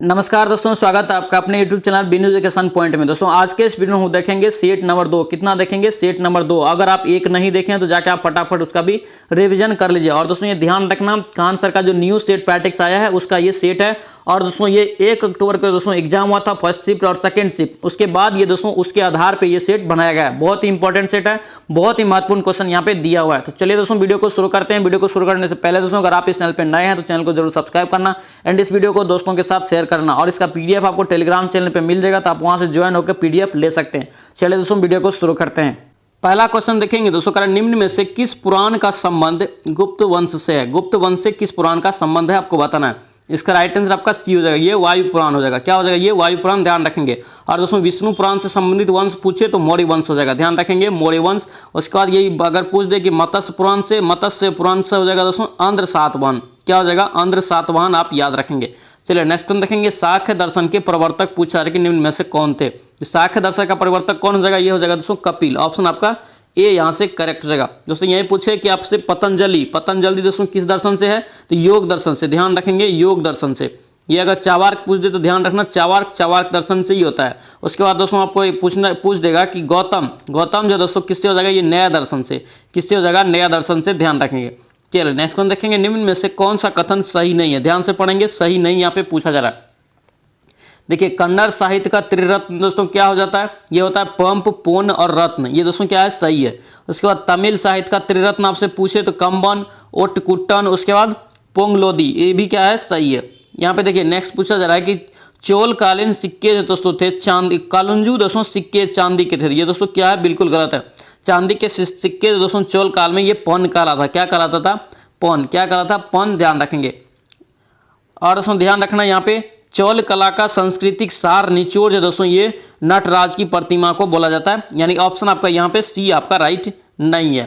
नमस्कार दोस्तों, स्वागत है आपका अपने YouTube channel B news education point में। दोस्तों आज के इस वीडियो में हम देखेंगे सेट नंबर 2 कितना देखेंगे। सेट नंबर 2 अगर आप एक नहीं देखें तो जाके आप फटाफट उसका भी रिवीजन कर लीजिए। और दोस्तों ये ध्यान रखना, खान सर का जो न्यू सेट प्रैक्टिस आया है उसका ये सेट है। और दोस्तों ये 1 अक्टूबर को दोस्तों एग्जाम हुआ था, फर्स्ट शिफ्ट और सेकंड शिफ्ट। उसके बाद ये दोस्तों उसके आधार पर ये सेट बनाया गया है। बहुत ही इंपॉर्टेंट सेट है, बहुत ही महत्वपूर्ण क्वेश्चन यहाँ पे दिया हुआ है। तो चलिए दोस्तों वीडियो को शुरू करते हैं। वीडियो को शुरू करने से पहले दोस्तों अगर आप इस चैनल पर नए हैं तो चैनल को जरूर सब्सक्राइब करना एंड इस वीडियो को दोस्तों के साथ शेयर करना। और इसका पीडीएफ आपको टेलीग्राम चैनल पे मिल जाएगा, तो आप वहां से ज्वाइन होकर पीडीएफ ले सकते हैं। चलिए दोस्तों वीडियो को शुरू करते हैं। पहला क्वेश्चन देखेंगे दोस्तों, कारण निम्न में से किस पुराण का संबंध गुप्त वंश से है। गुप्त वंश से किस पुराण का संबंध है आपको बताना है। इसका राइट आंसर आपका सी हो जाएगा, ये वायु पुराण हो जाएगा। क्या हो जाएगा, ये वायु पुराण, ध्यान रखेंगे। और दोस्तों विष्णु पुराण से संबंधित वंश पूछे तो मौर्य वंश हो जाएगा, ध्यान रखेंगे, मौर्य वंश। उसके बाद यही अगर पूछ दे कि मत्स्य पुराण से हो जाएगा दोस्तों आंध्र सातवाहन। क्या हो जाएगा, आंध्र सातवाहन, आप याद रखेंगे। चलिए नेक्स्ट वन देखेंगे, शाक्य दर्शन के प्रवर्तक पूछा है कि निम्न में से कौन थे। शाक्य दर्शन का प्रवर्तक कौन हो जाएगा, ये हो जाएगा दोस्तों कपिल। ऑप्शन आपका ए यहाँ से करेक्ट हो जाएगा। दोस्तों यही पूछे कि आपसे पतंजलि दोस्तों किस दर्शन से है, तो योग दर्शन से, ध्यान रखेंगे, योग दर्शन से। ये अगर चावार्क पूछ दे तो ध्यान रखना, चावार्क दर्शन से ही होता है। उसके बाद दोस्तों आपको पूछ देगा कि गौतम जो दोस्तों किससे हो जाएगा, ये नया दर्शन से। किससे हो जाएगा, नया दर्शन से, ध्यान रखेंगे। चलिए नेक्स्ट वन देखेंगे, निम्न में से कौन सा कथन सही नहीं है। ध्यान से पढ़ेंगे, सही नहीं यहाँ पे पूछा जा रहा है। देखिए कन्नड़ साहित्य का त्रिरत्न दोस्तों क्या हो जाता है, ये होता है पंप, पूर्ण और रत्न। ये दोस्तों क्या है, सही है। उसके बाद तमिल साहित्य का त्रिरत्न आपसे पूछे तो कंबन, ओटकुट्टन, उसके बाद पोंगलोदी, ये भी क्या है, सही है। यहाँ पे देखिए नेक्स्ट पूछा जा रहा है कि चोलकालीन सिक्के जो दोस्तों थे चांदी, कालुंजू दोस्तों सिक्के चांदी के थे। ये दोस्तों क्या है, बिल्कुल गलत है। चांदी के सिक्के दोस्तों चोल काल में ये पौन काला था। क्या कहलाता था, पौन। क्या कहलाता था, पौन, ध्यान रखेंगे। और दोस्तों ध्यान रखना यहाँ पे चौल कला का सांस्कृतिक सार निचोड़ जो दोस्तों ये नटराज की प्रतिमा को बोला जाता है। यानी ऑप्शन आपका यहाँ पे सी आपका राइट नहीं है।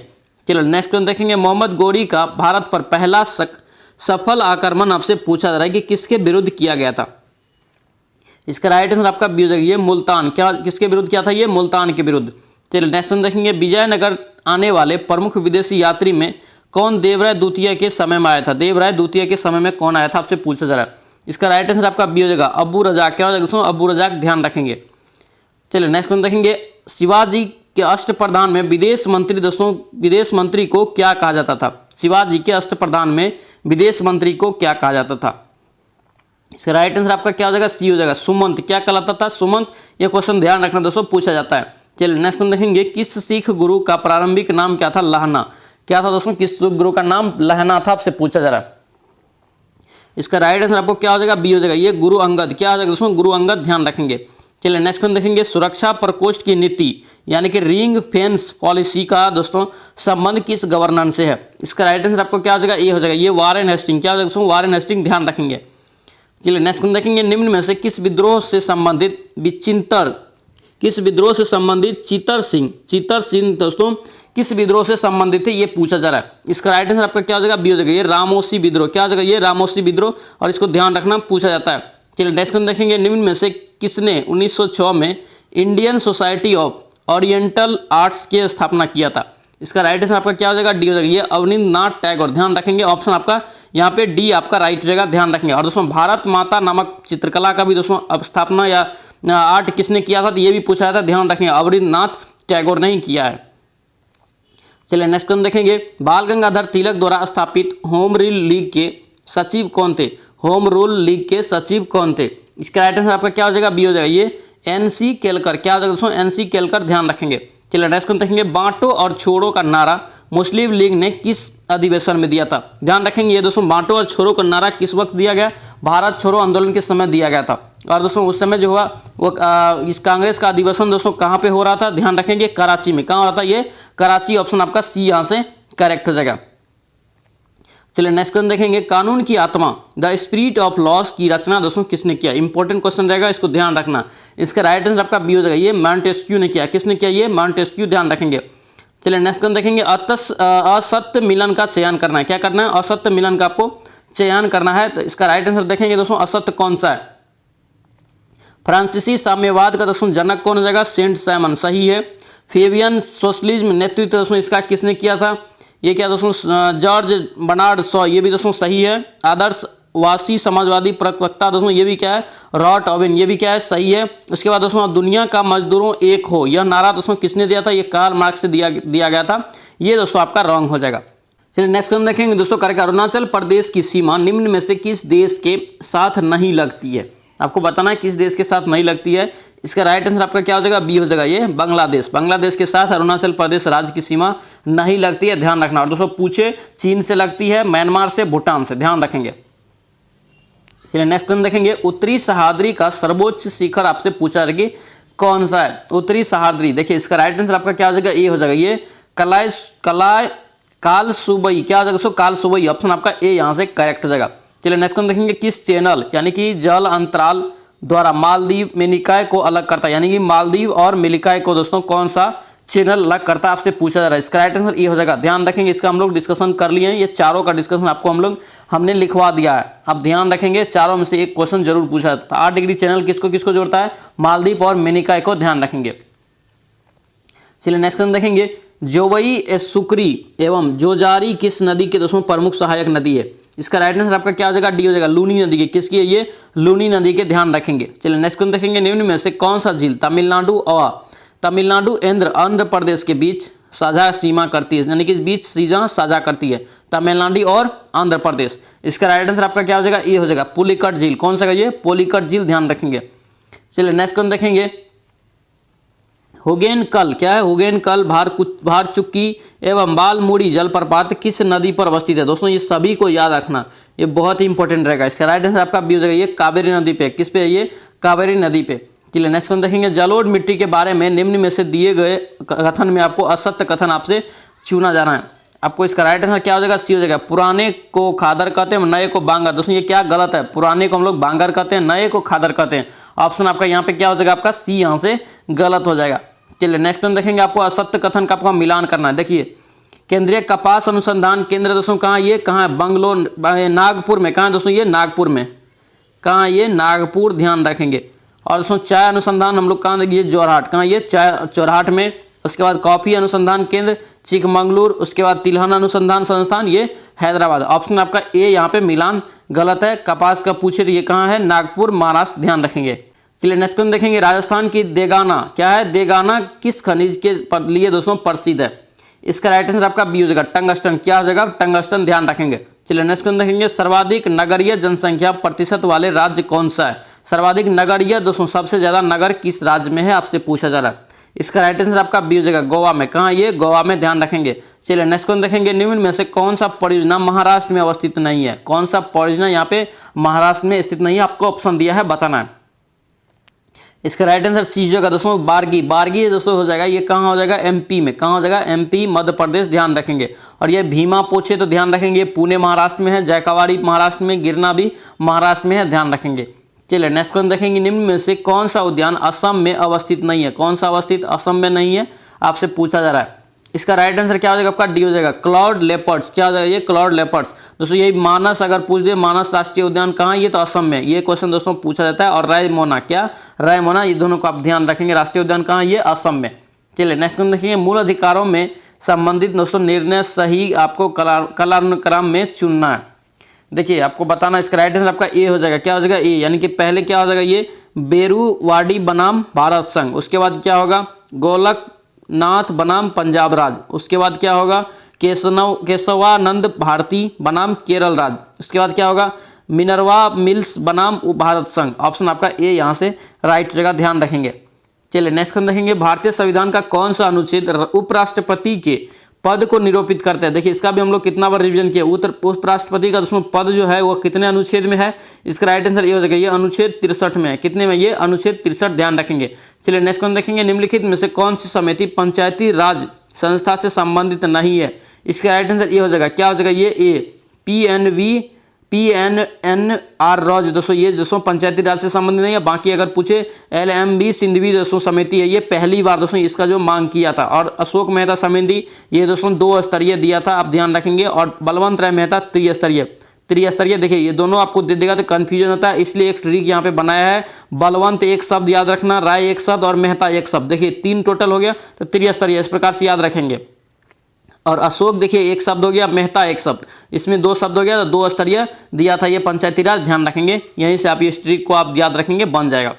चलो नेक्स्ट क्वेश्चन देखेंगे, मोहम्मद गोरी का भारत पर पहला सफल आक्रमण आपसे पूछा जा रहा है कि किसके विरुद्ध किया गया था। इसका राइट आंसर आपका बी हो जाएगा, ये मुल्तान। क्या किसके विरुद्ध किया था, ये मुल्तान के विरुद्ध। चलिए नेक्स्ट क्वेश्चन देखेंगे, विजयनगर आने वाले प्रमुख विदेशी यात्री में कौन देवराय द्वितीय के समय में आया था। देवराय द्वितीय के समय में कौन आया था आपसे पूछा जा रहा है। इसका राइट आंसर आपका बी हो जाएगा, अबू रजाक। क्या हो जाएगा दोस्तों, अबू रजाक, ध्यान रखेंगे। चलिए नेक्स्ट क्वेश्चन देखेंगे, शिवाजी के अष्टप्रधान में विदेश मंत्री दोस्तों, विदेश मंत्री को क्या कहा जाता था। शिवाजी के अष्टप्रधान में विदेश मंत्री को क्या कहा जाता था। इसका राइट आंसर आपका क्या हो जाएगा, सी हो जाएगा, सुमंत। क्या कहलाता था, सुमंत। ये क्वेश्चन ध्यान रखना दोस्तों, पूछा जाता है। चलिए नेक्स्ट क्वेश्चन देखेंगे, किस सिख गुरु का प्रारंभिक नाम क्या था, लहना। क्या था दोस्तों, किस गुरु का नाम लहना था आपसे पूछा जा रहा है। इसका राइट आंसर आपको क्या हो जाएगा, बी हो जाएगा, ये गुरु अंगद। क्या हो जाएगा दोस्तों, गुरु अंगद, ध्यान रखेंगे। चलिए नेक्स्ट क्वेश्चन देखेंगे, सुरक्षा प्रकोष्ठ की नीति यानी कि रिंग फेंस पॉलिसी का दोस्तों संबंध किस गवर्नर से है। इसका राइट आंसर आपको क्या हो जाएगा, ए हो जाएगा, ये वारेन हेस्टिंग। क्या हो जाएगा दोस्तों, वारेन हेस्टिंग, ध्यान रखेंगे। चलिए नेक्स्ट क्वेश्चन देखेंगे, निम्न में से किस विद्रोह से संबंधित चीतर सिंह दोस्तों किस विद्रोह से संबंधित है, ये पूछा जा रहा है। इसका राइट आंसर आपका क्या हो जाएगा, बी हो जाएगा, ये रामोसी विद्रोह। क्या हो जाएगा, ये रामोसी विद्रोह, और इसको ध्यान रखना, पूछा जाता है। चलिए नेक्स्ट क्वेश्चन देखेंगे, निम्न में से किसने 1906 में Indian society of oriental arts की स्थापना किया था। इसका राइट आंसर आपका क्या हो जाएगा, डी हो जाएगा, ये अवनींद्रनाथ टैगोर। ध्यान रखेंगे, ऑप्शन आपका यहाँ पे डी आपका राइट हो जाएगा, ध्यान रखेंगे। और दोस्तों भारत माता नामक चित्रकला का भी दोस्तों स्थापना या आर्ट किसने किया था, तो ये भी पूछा जाता है, ध्यान रखेंगे, अवनींद्रनाथ टैगोर ने किया है। चलिए नेक्स्ट क्वेश्चन देखेंगे, बाल गंगाधर तिलक द्वारा स्थापित होम रूल लीग के सचिव कौन थे। होम रूल लीग के सचिव कौन थे। इसका राइट आंसर आपका क्या हो जाएगा, बी हो जाएगा, ये एनसी केलकर। क्या हो जाएगा दोस्तों, एनसी केलकर, ध्यान रखेंगे। चलिए नेक्स्ट क्वेश्चन देखेंगे, बांटो और छोड़ो का नारा मुस्लिम लीग ने किस अधिवेशन में दिया था। ध्यान रखेंगे, ये दोस्तों बांटो और छोड़ो का नारा किस वक्त दिया गया, भारत छोड़ो आंदोलन के समय दिया गया था। और दोस्तों उस समय जो हुआ वो इस कांग्रेस का अधिवेशन दोस्तों कहाँ पे हो रहा था, ध्यान रखेंगे, कराची में। कहाँ हो रहा था, ये कराची। ऑप्शन आपका सी यहाँ से करेक्ट हो जाएगा। चलिए नेक्स्ट क्वेश्चन देखेंगे, कानून की आत्मा द स्पिरिट ऑफ लॉस की रचना दोस्तों किसने किया। इंपॉर्टेंट क्वेश्चन रहेगा, इसको ध्यान रखना। इसका राइट आंसर आपका बी हो जाएगा, ये मॉन्टेस्क्यू ने किया। किसने किया, ये मॉन्टेस्क्यू, ध्यान रखेंगे। चलिए नेक्स्ट क्वेश्चन देखेंगे, असत्य मिलन का चयन करना है। क्या करना है, असत्य मिलन का आपको चयन करना है। तो इसका राइट आंसर देखेंगे दोस्तों, असत्य कौन सा है। फ्रांसीसी साम्यवाद का दोस्तों जनक कौन हो जाएगा, सेंट साइमन, सही है। फेबियन सोशलिज्म नेतृत्व दोस्तों इसका किसने किया था, ये क्या दोस्तों, जॉर्ज बर्नार्ड शॉ, ये भी दोस्तों सही है। आदर्श वासी समाजवादी प्रवक्ता दोस्तों ये भी क्या है, रॉट ओवेन, ये भी क्या है, सही है। उसके बाद दोस्तों दुनिया का मजदूरों एक हो, यह नारा दोस्तों किसने दिया था, ये कार्ल मार्क्स से दिया गया था, ये दोस्तों आपका रॉन्ग हो जाएगा। चलिए नेक्स्ट क्वेश्चन देखेंगे दोस्तों, करेक्ट, अरुणाचल प्रदेश की सीमा निम्न में से किस देश के साथ नहीं लगती है, आपको बताना है किस देश के साथ नहीं लगती है। इसका राइट आंसर आपका क्या हो जाएगा, बी हो जाएगा, ये बांग्लादेश। बांग्लादेश के साथ अरुणाचल प्रदेश राज्य की सीमा नहीं लगती है, ध्यान रखना। और दोस्तों पूछे चीन से लगती है, म्यांमार से, भूटान से, ध्यान रखेंगे। चलिए नेक्स्ट क्वेश्चन देखेंगे, उत्तरी सह्याद्री का सर्वोच्च शिखर आपसे पूछा जाएगा कौन सा है, उत्तरी सह्याद्री। देखिए इसका राइट आंसर आपका क्या हो जाएगा, ए हो जाएगा, ये कालसुबई, क्या हो जाएगा दोस्तों, कालसुबई, ऑप्शन आपका ए यहाँ से करेक्ट हो जाएगा। चलिए नेक्स्ट क्वेश्चन देखेंगे, किस चैनल यानी कि जल अंतराल द्वारा मालदीव में निकाय को अलग करता है, यानी कि मालदीव और मिलिकाय को दोस्तों कौन सा चैनल अलग करता है, आपसे पूछा जा रहा है। इसका राइट आंसर ये हो जाएगा, ध्यान रखेंगे। इसका हम लोग डिस्कशन कर लिए हैं, ये चारों का डिस्कशन आपको हमने लिखवा दिया है। अब ध्यान रखेंगे, चारों में से एक क्वेश्चन जरूर पूछा जाता है। 8 डिग्री चैनल किसको किसको जोड़ता है, मालदीव और मिनिकाय को, ध्यान रखेंगे। चलिए नेक्स्ट क्वेश्चन देखेंगे, जोवई सुक्री एवं जोजारी किस नदी के दोस्तों प्रमुख सहायक नदी है। इसका राइट आंसर आपका क्या हो जाएगा, डी हो जाएगा, लूनी नदी के। किसकी है ये, लूनी नदी के, ध्यान रखेंगे। चलिए नेक्स्ट क्वेश्चन देखेंगे, निम्न में से कौन सा झील तमिलनाडु आंध्र प्रदेश के बीच साझा सीमा करती है, यानी कि इस बीच सीमा साझा करती है तमिलनाडु और आंध्र प्रदेश। इसका राइट आंसर आपका क्या हो जाएगा, ये हो जाएगा, पुलिकट झील। कौन सा ये, पुलिकट झील, ध्यान रखेंगे। चलिए नेक्स्ट क्वेश्चन देखेंगे, हुगेनकल, क्या है, हुगेनकल, भारचुक्की एवं बालमुड़ी जलप्रपात किस नदी पर अवस्थित है। दोस्तों ये सभी को याद रखना, ये बहुत ही इंपॉर्टेंट रहेगा। इसका राइट आंसर आपका बी हो जाएगा, ये कावेरी नदी पे। किस पे है ये, कावेरी नदी पे। चलिए नेक्स्ट क्वेश्चन देखेंगे, जलोढ़ मिट्टी के बारे में निम्न में से दिए गए कथन में आपको असत्य कथन आपसे चुना जाना है। आपको इसका राइट आंसर क्या हो जाएगा, सी हो जाएगा, पुराने को खादर कहते हैं, नए को बांगर। दोस्तों ये क्या गलत है, पुराने को हम लोग बांगर कहते हैं, नए को खादर कहते हैं। ऑप्शन आपका यहाँ पे क्या हो जाएगा, आपका सी यहाँ से गलत हो जाएगा। चलिए नेक्स्ट क्वेश्चन देखेंगे, आपको असत्य कथन का आपका मिलान करना है। देखिए केंद्रीय कपास अनुसंधान केंद्र दोस्तों कहाँ, ये कहाँ है, नागपुर में। कहाँ है दोस्तों, ये नागपुर में। कहाँ, ये नागपुर, ध्यान रखेंगे। और दोस्तों चाय अनुसंधान हम लोग कहाँ देखिए, जोरहाट। कहाँ, ये जोरहाट में। उसके बाद कॉफी अनुसंधान केंद्र चिकमंगलुरु। उसके बाद तिलहन अनुसंधान संस्थान, ये हैदराबाद। ऑप्शन आपका ए यहाँ पे मिलान गलत है। कपास का पूछे तो ये कहाँ है, नागपुर, महाराष्ट्र, ध्यान रखेंगे। चलिए नेक्स्ट क्वेश्चन देखेंगे, राजस्थान की देगाना, क्या है, देगाना किस खनिज के लिए दोस्तों प्रसिद्ध है। इसका राइट आंसर आपका बी हो जाएगा, टंगस्टन। क्या हो जाएगा, टंगस्टन, ध्यान रखेंगे। चलिए नेक्स्ट क्वेश्चन देखेंगे, सर्वाधिक नगरीय जनसंख्या प्रतिशत वाले राज्य कौन सा है। सर्वाधिक नगरीय दोस्तों सबसे ज्यादा नगर किस राज्य में है, आपसे पूछा जा रहा है। इसका राइट आंसर आपका बी हो जाएगा, गोवा में। कहाँ, ये गोवा में, ध्यान रखेंगे। चलिए नेक्स्ट क्वेश्चन देखेंगे, निम्न में से कौन सा परियोजना महाराष्ट्र में अवस्थित नहीं है। कौन सा परियोजना यहाँ पे महाराष्ट्र में स्थित नहीं है, आपको ऑप्शन दिया है, बताना है। इसका राइट आंसर सी हो जाएगा दोस्तों, बारगी दोस्तों हो जाएगा, ये कहाँ हो जाएगा, एमपी में। कहाँ हो जाएगा, एमपी, मध्य प्रदेश, ध्यान रखेंगे। और ये भीमा पोछे तो ध्यान रखेंगे, पुणे महाराष्ट्र में है, जयकावाड़ी महाराष्ट्र में, गिरना भी महाराष्ट्र में है, ध्यान रखेंगे। चलिए नेक्स्ट क्वेश्चन देखेंगे, निम्न में से कौन सा उद्यान असम में अवस्थित नहीं है। कौन सा अवस्थित असम में नहीं है, आपसे पूछा जा रहा है। इसका राइट आंसर क्या हो जाएगा, आपका डी हो जाएगा, क्लाउड लेपर्ड्स। क्या हो जाएगा, ये क्लाउड लेपर्ड्स। दोस्तों यही मानस अगर पूछ दे, मानस राष्ट्रीय उद्यान कहाँ, ये तो असम में। ये क्वेश्चन दोस्तों पूछा जाता है। और रायमोना, क्या, रायमोना, ये दोनों को आप ध्यान रखेंगे, राष्ट्रीय उद्यान कहाँ, ये असम में। चलिए नेक्स्ट क्वेश्चन देखेंगे, मूल अधिकारों में संबंधित दोस्तों निर्णय सही आपको कालानुक्रम में चुनना है। देखिए आपको बताना, इसका राइट आंसर आपका ए हो जाएगा। क्या हो जाएगा, ए, यानी कि पहले क्या हो जाएगा, ये बेरुवाड़ी बनाम भारत संघ। उसके बाद क्या होगा, गोलकनाथ बनाम पंजाब राज। उसके बाद क्या होगा, केशवानंद भारती बनाम केरल राज। उसके बाद क्या होगा, मिनर्वा मिल्स बनाम भारत संघ। ऑप्शन आपका ए यहाँ से राइट जगह, ध्यान रखेंगे। चलिए नेक्स्ट क्वेश्चन देखेंगे, भारतीय संविधान का कौन सा अनुच्छेद उपराष्ट्रपति के पद को निरूपित करते हैं। देखिए इसका भी हम लोग कितना बार रिवीजन किया, उपराष्ट्रपति का दोस्तों पद जो है वो कितने अनुच्छेद में है। इसका राइट आंसर ये हो जाएगा, ये अनुच्छेद 63 में है। कितने में, ये अनुच्छेद 63, ध्यान रखेंगे। चलिए नेक्स्ट क्वेश्चन देखेंगे, निम्नलिखित में से कौन सी समिति पंचायती राज संस्था से संबंधित नहीं है। इसका राइट आंसर ये हो जाएगा, क्या हो जाएगा, ये ए, PNNR राज। दोस्तों ये दोस्तों पंचायती राज से संबंधित नहीं है। बाकी अगर पूछे LMB सिंधवी दोस्तों समिति है, ये पहली बार दोस्तों इसका जो मांग किया था। और अशोक मेहता समिति ये दोस्तों 2 स्तरीय दिया था, आप ध्यान रखेंगे। और बलवंत राय मेहता त्रिस्तरीय। देखिए ये दोनों आपको दे देगा तो कन्फ्यूजन होता है, इसलिए एक ट्रिक यहाँ पे बनाया है। बलवंत एक शब्द याद रखना, राय एक शब्द और मेहता एक शब्द। देखिए 3 टोटल हो गया, तो त्रिस्तरीय, इस प्रकार से याद रखेंगे। और अशोक देखिए एक शब्द हो गया, मेहता एक शब्द, इसमें 2 शब्द हो गया, तो 2 स्तरीय दिया था ये पंचायती राज, ध्यान रखेंगे। यहीं से आप ये स्ट्रिक को आप याद रखेंगे, बन जाएगा।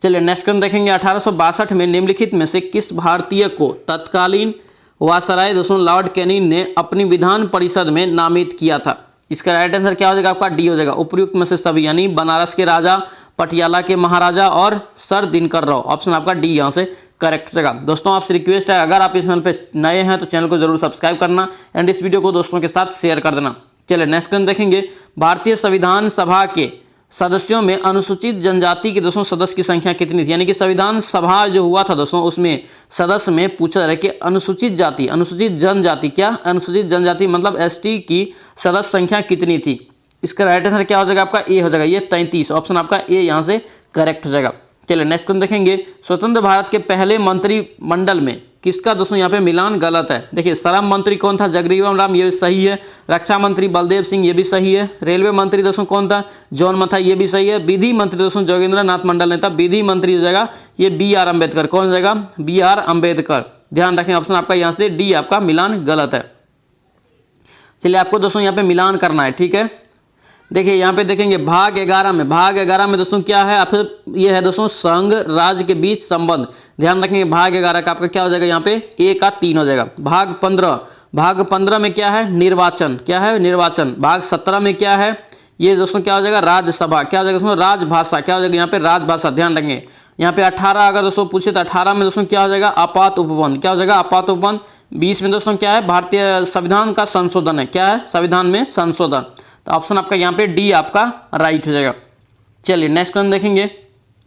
चलिए नेक्स्ट क्वेश्चन देखेंगे। 1862 में निम्नलिखित में से किस भारतीय को तत्कालीन वायसराय दोस्तों लॉर्ड कैनिंग ने अपनी विधान परिषद में नामित किया था? इसका राइट आंसर क्या हो जाएगा आपका? डी हो जाएगा। उपयुक्त में से सभी, यानी बनारस के राजा, पटियाला के महाराजा और सर दिनकर राव। ऑप्शन आपका डी यहाँ से करेक्ट हो जाएगा। दोस्तों आपसे रिक्वेस्ट है, अगर आप इस चैनल पे नए हैं तो चैनल को जरूर सब्सक्राइब करना एंड इस वीडियो को दोस्तों के साथ शेयर कर देना। चलिए नेक्स्ट क्वेश्चन देखेंगे। भारतीय संविधान सभा के सदस्यों में अनुसूचित जनजाति के दोस्तों सदस्य की संख्या कितनी थी? यानी कि संविधान सभा जो हुआ था दोस्तों, उसमें सदस्य में पूछा जा रहा है कि अनुसूचित जाति, अनुसूचित जनजाति, क्या अनुसूचित जनजाति मतलब एसटी की सदस्य संख्या कितनी थी? इसका राइट आंसर क्या हो जाएगा आपका? ए हो जाएगा, ये 33। ऑप्शन आपका ए यहाँ से करेक्ट हो जाएगा। चलिए नेक्स्ट क्वेश्चन देखेंगे। स्वतंत्र भारत के पहले मंत्रिमंडल में किसका दोस्तों यहाँ पे मिलान गलत है? देखिए श्रम मंत्री कौन था? जगजीवन राम, ये भी सही है। रक्षा मंत्री बलदेव सिंह, ये भी सही है। रेलवे मंत्री दोस्तों कौन था? जॉन मथाई, ये भी सही है। विधि मंत्री दोस्तों जोगेंद्र नाथ मंडल ने था। विधि मंत्री हो जाएगा ये बी.आर. अम्बेडकर। कौन हो जाएगा? बी.आर. अम्बेडकर। ध्यान रखें, ऑप्शन आपका यहाँ से डी आपका मिलान गलत है। चलिए आपको दोस्तों यहाँ पे मिलान करना है, ठीक है। देखिए यहाँ पे देखेंगे भाग 11 में, भाग 11 में दोस्तों क्या है? आप ये है दोस्तों संघ राज्य के बीच संबंध। ध्यान रखेंगे भाग 11 का आपका क्या हो जाएगा? यहाँ पे ए का 3 हो जाएगा। भाग 15 में क्या है? निर्वाचन। क्या है? निर्वाचन। भाग 17 में क्या है? ये दोस्तों क्या हो जाएगा? राज्यसभा। क्या हो जाएगा दोस्तों? राजभाषा। क्या हो जाएगा यहाँ पे? राजभाषा। ध्यान रखेंगे यहाँ पे 18 अगर दोस्तों पूछे तो 18 में दोस्तों क्या हो जाएगा? आपात उपबंध। क्या हो जाएगा? आपात उपबंध। 20 में दोस्तों क्या है? भारतीय संविधान का संशोधन है। क्या है? संविधान में संशोधन। तो ऑप्शन आपका यहाँ पे डी आपका राइट हो जाएगा। चलिए नेक्स्ट क्वेश्चन देखेंगे।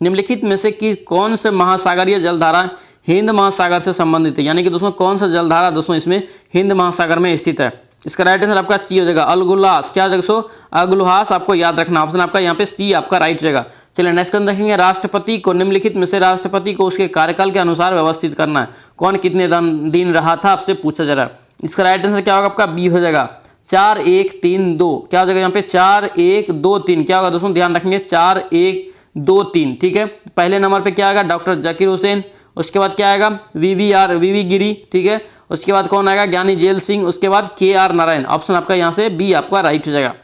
निम्नलिखित में से कि कौन से महासागरीय जलधारा हिंद महासागर से संबंधित है? यानी कि दोस्तों कौन सा जलधारा दोस्तों इसमें हिंद महासागर में स्थित है? इसका राइट आंसर आपका सी हो जाएगा, अल्गुलास। क्या हो जाएगा दोस्तों? अल्गुलास आपको याद रखना। ऑप्शन आपका यहाँ पे सी आपका राइट हो जाएगा। चलिए नेक्स्ट क्वेश्चन देखेंगे। राष्ट्रपति को निम्नलिखित में से राष्ट्रपति को उसके कार्यकाल के अनुसार व्यवस्थित करना है। कौन कितने दिन रहा था आपसे पूछा जा रहा है। इसका राइट आंसर क्या होगा आपका? बी हो जाएगा, 4 1 3 2। क्या हो जाएगा यहाँ पे? 4 1 2 3। क्या होगा दोस्तों? ध्यान रखेंगे 4 1 2 3, ठीक है। पहले नंबर पे क्या आएगा? डॉक्टर जाकिर हुसैन। उसके बाद क्या आएगा? वी गिरी, ठीक है। उसके बाद कौन आएगा? ज्ञानी जेल सिंह। उसके बाद KR नारायण। ऑप्शन आपका यहाँ से बी आपका राइट हो जाएगा।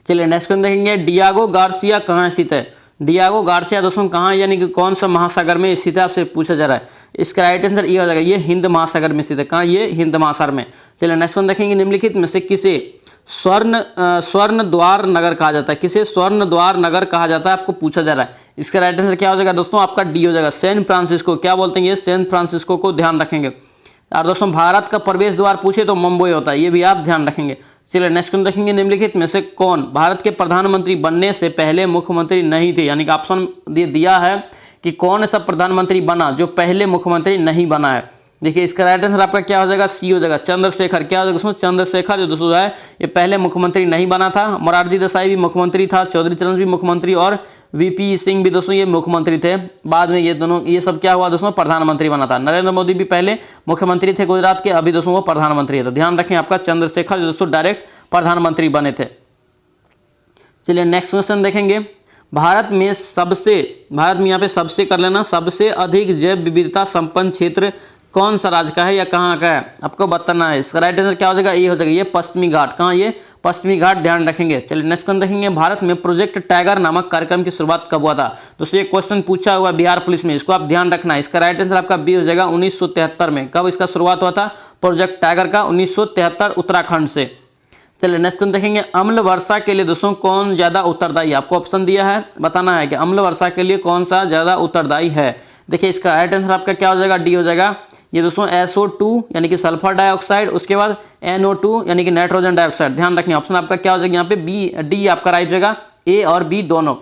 चलिए नेक्स्ट क्वेश्चन देखेंगे। डियागो गार्सिया कहाँ स्थित है? डियागो गार्सिया दोस्तों कहाँ, यानी कि कौन सा महासागर में स्थित है आपसे पूछा जा रहा है। इसका राइट आंसर ये हो जाएगा, ये हिंद महासागर में स्थित है। कहाँ? ये हिंद महासागर में। चलिए नेक्स्ट क्वेश्चन देखेंगे। निम्नलिखित में से किसे स्वर्ण द्वार नगर कहा जाता है? किसे स्वर्ण द्वार नगर कहा जाता है आपको पूछा जा रहा है। इसका राइट आंसर क्या हो जाएगा दोस्तों? आपका डी हो जाएगा, सैन फ्रांसिस्को। क्या बोलते हैं? ये सैन फ्रांसिस्को को ध्यान रखेंगे। और दोस्तों भारत का प्रवेश द्वार पूछे तो मुंबई होता है, ये भी आप ध्यान रखेंगे। चलिए नेक्स्ट क्वेश्चन देखेंगे। निम्नलिखित में से कौन भारत के प्रधानमंत्री बनने से पहले मुख्यमंत्री नहीं थे? यानी कि ऑप्शन दिया है कि कौन सा प्रधानमंत्री बना जो पहले मुख्यमंत्री नहीं बना है। देखिए इसका राइट आंसर आपका क्या हो जाएगा? सी हो जाएगा, चंद्रशेखर। क्या हो जाएगा दोस्तों? चंद्रशेखर जो दोस्तों है ये पहले मुख्यमंत्री नहीं बना था। मोरारजी देसाई भी मुख्यमंत्री था, चौधरी चरण भी मुख्यमंत्री और VP सिंह भी दोस्तों ये मुख्यमंत्री थे। बाद में ये दोनों ये सब क्या हुआ दोस्तों? प्रधानमंत्री बना था। नरेंद्र मोदी भी पहले मुख्यमंत्री थे गुजरात के, अभी दोस्तों वो प्रधानमंत्री है। तो ध्यान रखें आपका चंद्रशेखर जो दोस्तों डायरेक्ट प्रधानमंत्री बने थे। चलिए नेक्स्ट क्वेश्चन देखेंगे। भारत में यहाँ पे सबसे कर लेना, सबसे अधिक जैव विविधता संपन्न क्षेत्र कौन सा राज्य का है या कहाँ का है आपको बताना है। इसका राइट आंसर क्या हो जाएगा? ये हो जाएगा, ये पश्चिमी घाट। कहाँ? ये पश्चिमी घाट। ध्यान रखेंगे। चलिए नेक्स्ट क्वेश्चन देखेंगे। भारत में प्रोजेक्ट टाइगर नामक कार्यक्रम की शुरुआत कब हुआ था? दोस्तों ये क्वेश्चन पूछा हुआ बिहार पुलिस में, इसको आप ध्यान रखना है। इसका राइट आंसर आपका बी हो जाएगा, 1973 में। कब इसका शुरुआत हुआ था प्रोजेक्ट टाइगर का? 1973 उत्तराखंड से। चलिए नेक्स्ट क्वेश्चन देखेंगे। अम्ल वर्षा के लिए दोस्तों कौन ज्यादा उत्तरदायी? आपको ऑप्शन दिया है, बताना है कि अम्ल वर्षा के लिए कौन सा ज्यादा उत्तरदायी है। देखिए इसका राइट आंसर आपका क्या हो जाएगा? डी हो जाएगा। ये दोस्तों SO2 यानी कि सल्फर डाइऑक्साइड, उसके बाद NO2 यानी कि नाइट्रोजन डाइऑक्साइड। ध्यान रखें ऑप्शन आपका क्या हो जाएगा यहाँ पे? डी आपका राइट हो जाएगा, A और B दोनों।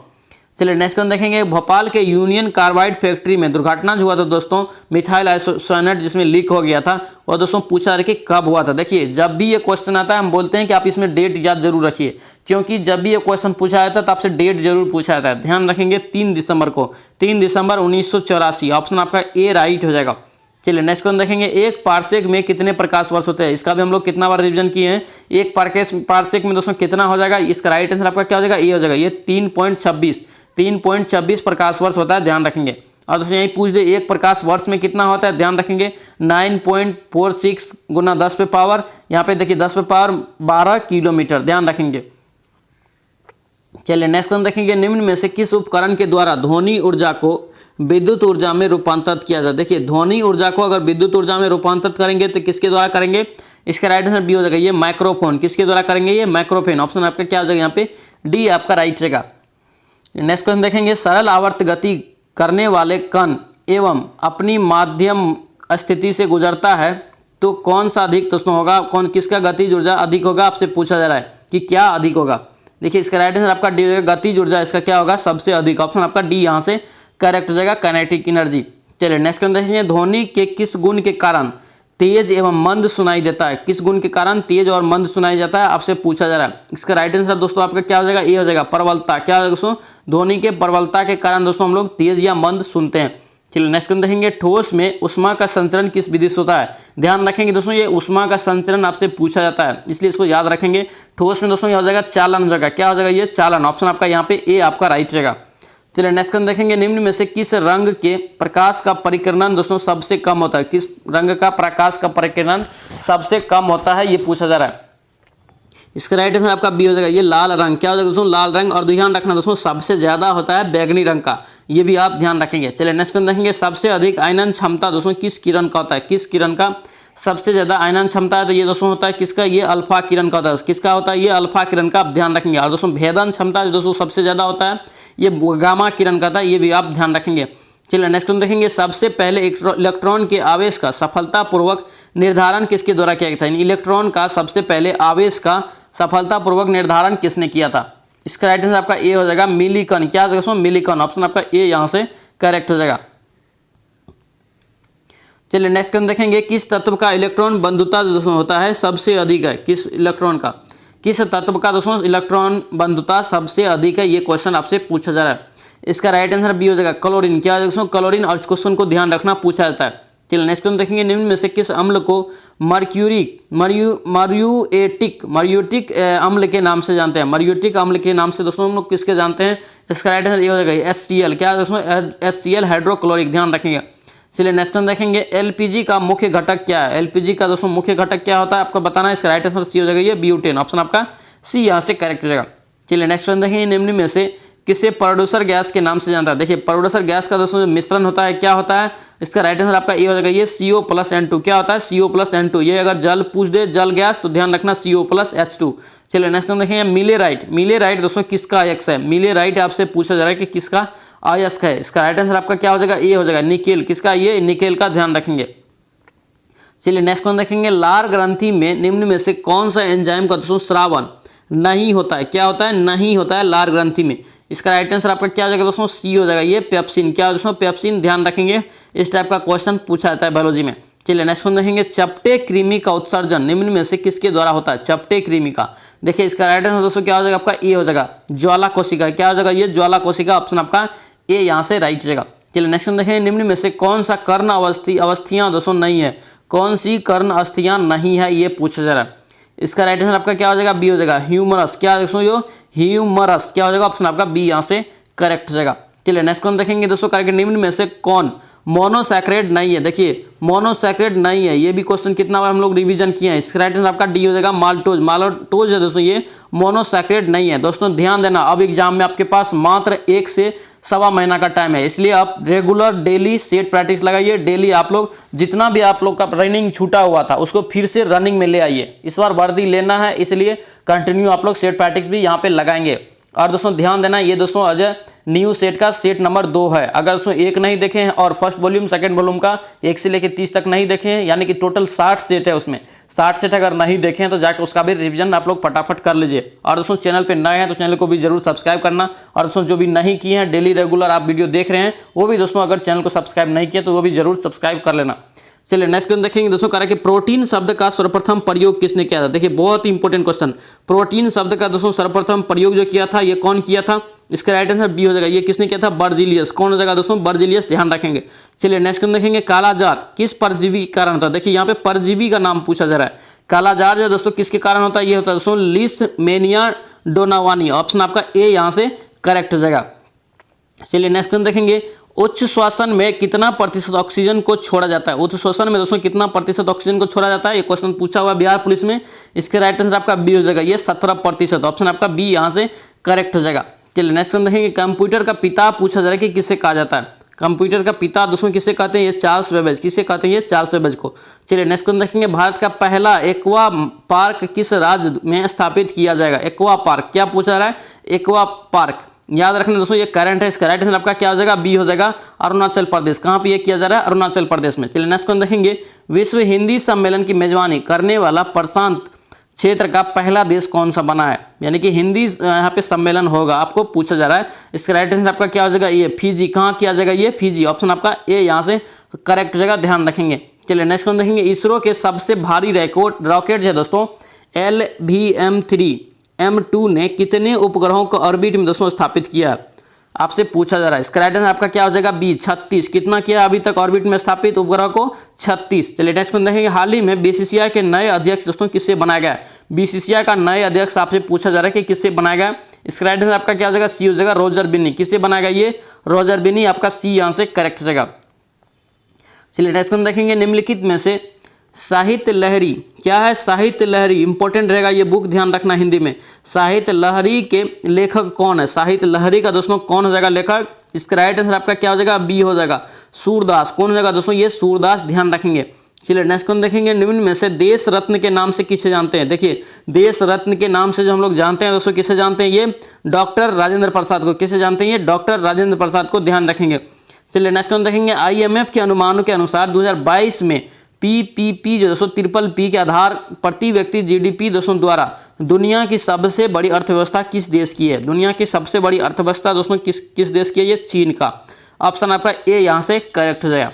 चलिए नेक्स्ट क्वेश्चन देखेंगे। भोपाल के यूनियन कार्बाइड फैक्ट्री में दुर्घटना जो हुआ था दोस्तों, मिथाइल आइसोसाइनेट जिसमें लीक हो गया था, और दोस्तों पूछा रहे कि कब हुआ था। देखिए जब भी ये क्वेश्चन आता है हम बोलते हैं कि आप इसमें डेट याद जरूर रखिए, क्योंकि जब भी ये क्वेश्चन पूछा जाता है तो आपसे डेट जरूर पूछा जाता है। ध्यान रखेंगे 3 दिसंबर को, 3 दिसंबर 1984। ऑप्शन आपका ए राइट हो जाएगा। चलिए नेक्स्ट क्वेश्चन देखेंगे। एक पार्सेक में कितने प्रकाश वर्ष होते हैं? इसका भी हम लोग कितना बार रिवीजन किए हैं। एक पार्सेक में दोस्तों कितना हो जाएगा? इसका राइट आंसर आपका क्या हो जाएगा? ए हो जाएगा, ये 3.26 प्रकाश वर्ष होता है। ध्यान रखेंगे। और दोस्तों यही पूछ दे एक प्रकाश वर्ष में कितना होता है, ध्यान रखेंगे 9.46 गुना 10 पे पावर, यहाँ पे देखिए 10 पे पावर 12 किलोमीटर, ध्यान रखेंगे। चलिए नेक्स्ट क्वेश्चन देखेंगे, निम्न में से किस उपकरण के द्वारा ध्वनि ऊर्जा को विद्युत ऊर्जा में रूपांतरित किया जाए। देखिए ध्वनि ऊर्जा को अगर विद्युत ऊर्जा में रूपांतरित करेंगे तो किसके द्वारा करेंगे, इसका राइट आंसर बी हो जाएगा ये माइक्रोफोन। किसके द्वारा करेंगे, ये माइक्रोफोन। ऑप्शन आपका क्या हो जाएगा यहाँ पे डी आपका राइट रहेगा। नेक्स्ट क्वेश्चन देखेंगे, सरल आवर्त गति करने वाले कण एवं अपनी माध्यम स्थिति से गुजरता है तो कौन सा अधिक दोस्तों होगा, कौन किसका गतिज ऊर्जा अधिक होगा, आपसे पूछा जा रहा है कि क्या अधिक होगा। देखिए इसका राइट आंसर आपका डी होगा, गतिज ऊर्जा इसका क्या होगा, सबसे अधिक। ऑप्शन आपका डी यहाँ से करेक्ट हो जाएगा, काइनेटिक एनर्जी। चलिए नेक्स्ट क्वेश्चन देखेंगे, ध्वनि के किस गुण के कारण तेज एवं मंद सुनाई देता है। किस गुण के कारण तेज और मंद सुनाई जाता है, आपसे पूछा जा रहा है। इसका राइट आंसर दोस्तों आपका क्या हो जाएगा, ए हो जाएगा प्रबलता। क्या हो जाएगा दोस्तों, ध्वनि के प्रबलता के कारण दोस्तों हम लोग तेज या मंद सुनते हैं। चलिए नेक्स्ट क्वेश्चन देखेंगे, ठोस में ऊष्मा का संचरण किस विधि से होता है। ध्यान रखेंगे दोस्तों ये ऊष्मा का संचरण आपसे पूछा जाता है, इसलिए इसको याद रखेंगे। ठोस में दोस्तों यह हो जाएगा चालन हो जाएगा। क्या हो जाएगा, ये चालन। ऑप्शन आपका यहाँ पे ए आपका राइट रहेगा। चलिए नेक्स्ट क्वेश्चन देखेंगे, निम्न में से किस रंग के प्रकाश का परिकिरण दोस्तों सबसे कम होता है। किस रंग का प्रकाश का परिकिरण सबसे कम होता है, ये पूछा जा रहा है। इसका राइट आंसर आपका बी हो जाएगा ये लाल रंग। क्या हो जाएगा दोस्तों, लाल रंग। और ध्यान रखना दोस्तों सबसे ज्यादा होता है बैगनी रंग का, ये भी आप ध्यान रखेंगे। चलिए नेक्स्ट क्वेश्चन देखेंगे, सबसे अधिक आयनन क्षमता दोस्तों किस किरण का होता है। किस किरण का सबसे ज्यादा आयनन क्षमता है, तो ये दोस्तों होता है किसका, ये अल्फा किरण का होता है। किसका होता है, ये अल्फा किरण का, आप ध्यान रखेंगे। और दोस्तों भेदन क्षमता दोस्तों सबसे ज्यादा होता है, ये गामा किरण का था, ये भी आप ध्यान रखेंगे। चलिए नेक्स्ट क्वेश्चन देखेंगे, सबसे पहले इलेक्ट्रॉन के आवेश का सफलतापूर्वक निर्धारण किसके द्वारा किया गया था। इलेक्ट्रॉन का सबसे पहले आवेश का सफलतापूर्वक निर्धारण किसने किया था। इसका राइट आंसर आपका ए हो जाएगा मिलिकन। क्या हो जाएगा, मिलिकन। ऑप्शन आपका ए यहाँ से करेक्ट हो जाएगा। चलिए नेक्स्ट क्वेश्चन देखेंगे, किस तत्व का इलेक्ट्रॉन बंधुता दोस्तों होता है सबसे अधिक है। किस इलेक्ट्रॉन का, किस तत्व का दोस्तों इलेक्ट्रॉन बंधुता सबसे अधिक है, ये क्वेश्चन आपसे पूछा जा रहा है। इसका राइट आंसर बी हो जाएगा क्लोरीन। क्या हो जाएगा दोस्तों, क्लोरीन। और इस क्वेश्चन को ध्यान रखना पूछा जाता है। चलिए नेक्स्ट क्वेश्चन देखेंगे, निम्न में से किस अम्ल को मर्यूटिक अम्ल के नाम से जानते हैं। मर्यूटिक अम्ल के नाम से दोस्तों हम लोग किसके जानते हैं। इसका राइट आंसर ये हो जाएगा HCl। क्या दोस्तों, HCl हाइड्रोक्लोरिक, ध्यान रखेंगे। चलिए नेक्स्ट क्वेश्चन देखेंगे, LPG का मुख्य घटक क्या है। LPG का दोस्तों मुख्य घटक क्या होता है आपको बताना है। इसका राइट आंसर सी हो जाएगा ये ब्यूटेन। ऑप्शन आपका सी यहाँ से करेक्ट हो जाएगा। चलिए नेक्स्ट क्वेश्चन देखेंगे, निम्न में से किसे प्रोड्यूसर गैस के नाम से जानता है। देखिए प्रोड्यूसर गैस का दोस्तों मिश्रण होता है, क्या होता है। इसका राइट आंसर आपका ए हो जाएगा ये CO+N2। क्या होता है, CO+N2। ये अगर जल पूछ दे, जल गैस, तो ध्यान रखना CO+H2। चलिए नेक्स्ट क्वेश्चन देखेंगे, मिलेराइट। मिलेराइट दोस्तों किसका अयस्क है। मिलेराइट आपसे पूछा जा रहा है कि किसका अयस्क है। इसका राइट आंसर आपका क्या हो जाएगा, ए हो जाएगा निकेल। किसका, ये निकेल का, ध्यान रखेंगे। चलिए नेक्स्ट क्वेश्चन देखेंगे, लार ग्रंथि में निम्न में से कौन सा एंजाइम का दोस्तों स्रावन नहीं होता है। क्या होता है, नहीं होता है लार ग्रंथि में। इसका राइट आंसर आपका क्या हो जाएगा दोस्तों, सी हो जाएगा ये पेप्सिन। क्या दोस्तों, पेप्सिन। ध्यान रखेंगे, इस टाइप का क्वेश्चन पूछा जाता है बायोलॉजी में। चलिए नेक्स्ट क्वेश्चन देखेंगे, चपटे कृमि का उत्सर्जन निम्न में से किसके द्वारा होता है। चपटे कृमि का, देखिए इसका राइट आंसर दोस्तों क्या हो जाएगा आपका ए हो जाएगा ज्वाला कोशिका। क्या हो जाएगा, ये ज्वाला कोशिका। ऑप्शन आपका ए यहाँ से राइट रहेगा। चलिए नेक्स्ट क्वेश्चन देखेंगे, निम्न में से कौन सा कर्ण अवस्थियाँ दोस्तों नहीं है। कौन सी कर्ण अवस्थियाँ नहीं है, ये पूछा जा रहा है। इसका राइट आंसर आपका क्या हो जाएगा, बी हो जाएगा ह्यूमरस। क्या दोस्तों, जो ह्यूमरस, क्या हो जाएगा, ऑप्शन आपका बी यहाँ से करेक्ट हो जाएगा। चलिए नेक्स्ट क्वेश्चन देखेंगे दोस्तों, करेक्ट निम्न में से कौन मोनोसैक्राइड नहीं है। देखिए मोनोसैक्राइड नहीं है, ये भी क्वेश्चन कितना बार हम लोग रिवीजन किए हैं। इसका राइट आंसर आपका डी हो जाएगा माल्टोज। माल्टोज है दोस्तों, ये मोनोसैक्राइड नहीं है। दोस्तों ध्यान देना, अब एग्जाम में आपके पास मात्र 1 से सवा महीना का टाइम है, इसलिए आप रेगुलर डेली सेट प्रैक्टिस लगाइए। डेली आप लोग जितना भी आप लोग का रनिंग छूटा हुआ था उसको फिर से रनिंग में ले आइए। इस बार वर्दी लेना है, इसलिए कंटिन्यू आप लोग सेट प्रैक्टिस भी यहाँ पे लगाएंगे। और दोस्तों ध्यान देना, ये दोस्तों अजय न्यू सेट का सेट नंबर 2 है। अगर दोस्तों 1 नहीं देखे हैं और फर्स्ट वॉल्यूम सेकंड वॉल्यूम का 1 से लेकर 30 तक नहीं देखे हैं, यानी कि टोटल 60 सेट है, उसमें 60 सेट अगर नहीं देखे हैं तो जाकर उसका भी रिवीजन आप लोग फटाफट कर लीजिए। और दोस्तों चैनल पे नए हैं तो चैनल को भी जरूर सब्सक्राइब करना। और दोस्तों जो भी नहीं किए हैं, डेली रेगुलर आप वीडियो देख रहे हैं, वो भी दोस्तों अगर चैनल को सब्सक्राइब नहीं किया तो वो भी जरूर सब्सक्राइब कर लेना। चलिए नेक्स्ट क्वेश्चन देखेंगे दोस्तों, कह रहा है कि प्रोटीन शब्द का सर्वप्रथम प्रयोग किसने किया था। देखिए बहुत इंपॉर्टेंट क्वेश्चन, प्रोटीन शब्द का दोस्तों सर्वप्रथम प्रयोग जो किया था, ये कौन किया था। इसका राइट आंसर बी हो जाएगा, ये किसने किया था, बर्जीलियस। कौन हो जाएगा दोस्तों, बर्जीलियस। ध्यान रखेंगे। चलिए नेक्स्ट क्वेश्चन देखेंगे, कालाजार किस परजीवी के कारण था। देखिए यहाँ पे परजीवी का नाम पूछा जा रहा है। कालाजार जो दोस्तों किसके कारण होता है, ये होता है दोस्तों लिस्मेनिया डोनावानी। ऑप्शन आपका ए यहाँ से करेक्ट हो जाएगा। चलिए नेक्स्ट क्वेश्चन देखेंगे, उच्च श्वसन में कितना प्रतिशत ऑक्सीजन को छोड़ा जाता है? उच्च श्वसन में दोस्तों कितना प्रतिशत ऑक्सीजन को छोड़ा जाता है? ये क्वेश्चन पूछा हुआ बिहार पुलिस में। इसके राइट आंसर आपका बी हो जाएगा, ये 17%। ऑप्शन आपका बी यहाँ से करेक्ट हो जाएगा। चलिए नेक्स्ट हम देखेंगे, कंप्यूटर का पिता पूछा जा रहा है कि किसे कहा जाता है? कंप्यूटर का पिता दोस्तों किसे कहते हैं? ये चार्ल्स बेबेज। किसे कहते हैं? ये चार्ल्स बेबेज को। चलिए नेक्स्ट क्वेश्चन देखेंगे, भारत का पहला एक्वा पार्क किस राज्य में स्थापित किया जाएगा? एक्वा पार्क क्या पूछा जा रहा है? एक्वा पार्क याद रखना दोस्तों, ये करंट है। इसका राइट आंसर आपका क्या हो जाएगा? बी हो जाएगा, अरुणाचल प्रदेश। कहाँ पे ये किया जा रहा है? अरुणाचल प्रदेश में। चलिए नेक्स्ट क्वेश्चन देखेंगे, विश्व हिंदी सम्मेलन की मेजबानी करने वाला प्रशांत क्षेत्र का पहला देश कौन सा बना है? यानी कि हिंदी यहाँ पे सम्मेलन होगा, आपको पूछा जा रहा है। इसका राइट आंसर आपका क्या हो जाएगा? ये फिजी। कहाँ किया जाएगा? ये फिजी। ऑप्शन आपका ए यहाँ से करेक्ट हो जाएगा, ध्यान रखेंगे। चलिए नेक्स्ट क्वेश्चन देखेंगे, इसरो के सबसे भारी रॉकेट है दोस्तों LVM-3M2 ने कितने उपग्रहों को ऑर्बिट में दोस्तों स्थापित किया? आपसे पूछा जा रहा है। इसका राइट आंसर आपका क्या हो जाएगा? बी 36। कितना किया अभी तक ऑर्बिट में स्थापित उपग्रह को? 36। चलिए नेक्स्ट में देखेंगे, हाल ही में BCCI के नए अध्यक्ष दोस्तों किससे बनाया गया? BCCI का नए अध्यक्ष आपसे पूछा जा रहा है कि किससे बनाया गया? इसका राइट आंसर आपका क्या हो जाएगा? सी हो जाएगा, रोजर बिन्नी। किससे बनाया गया? ये रोजर बिन्नी। आपका सी यहाँ से करेक्ट हो जाएगा। चलिए नेक्स्ट में देखेंगे, निम्नलिखित में से साहित्य लहरी क्या है? साहित्य लहरी इंपॉर्टेंट रहेगा, ये बुक ध्यान रखना हिंदी में। साहित्य लहरी के लेखक कौन है? साहित्य लहरी का दोस्तों कौन हो जाएगा लेखक? इसका राइट आंसर आपका क्या हो जाएगा? बी हो जाएगा, सूरदास। कौन हो जाएगा दोस्तों? ये सूरदास, ध्यान रखेंगे। चलिए नेक्स्ट कौन देखेंगे, निम्न में से देश रत्न के नाम से किसे जानते हैं? देखिए देश रत्न के नाम से जो हम लोग जानते हैं दोस्तों, किसे जानते हैं? ये डॉक्टर राजेंद्र प्रसाद को। किसे जानते हैं? ये डॉक्टर राजेंद्र प्रसाद को, ध्यान रखेंगे। चलिए नेक्स्ट कौन देखेंगे, IMF के अनुमानों के अनुसार 2022 में PPP जो दोस्तों PPP के आधार प्रति व्यक्ति GDP दोस्तों द्वारा दुनिया की सबसे बड़ी अर्थव्यवस्था किस देश की है? दुनिया की सबसे बड़ी अर्थव्यवस्था दोस्तों किस देश की है? ये चीन का। ऑप्शन आपका ए यहाँ से करेक्ट हो जाएगा।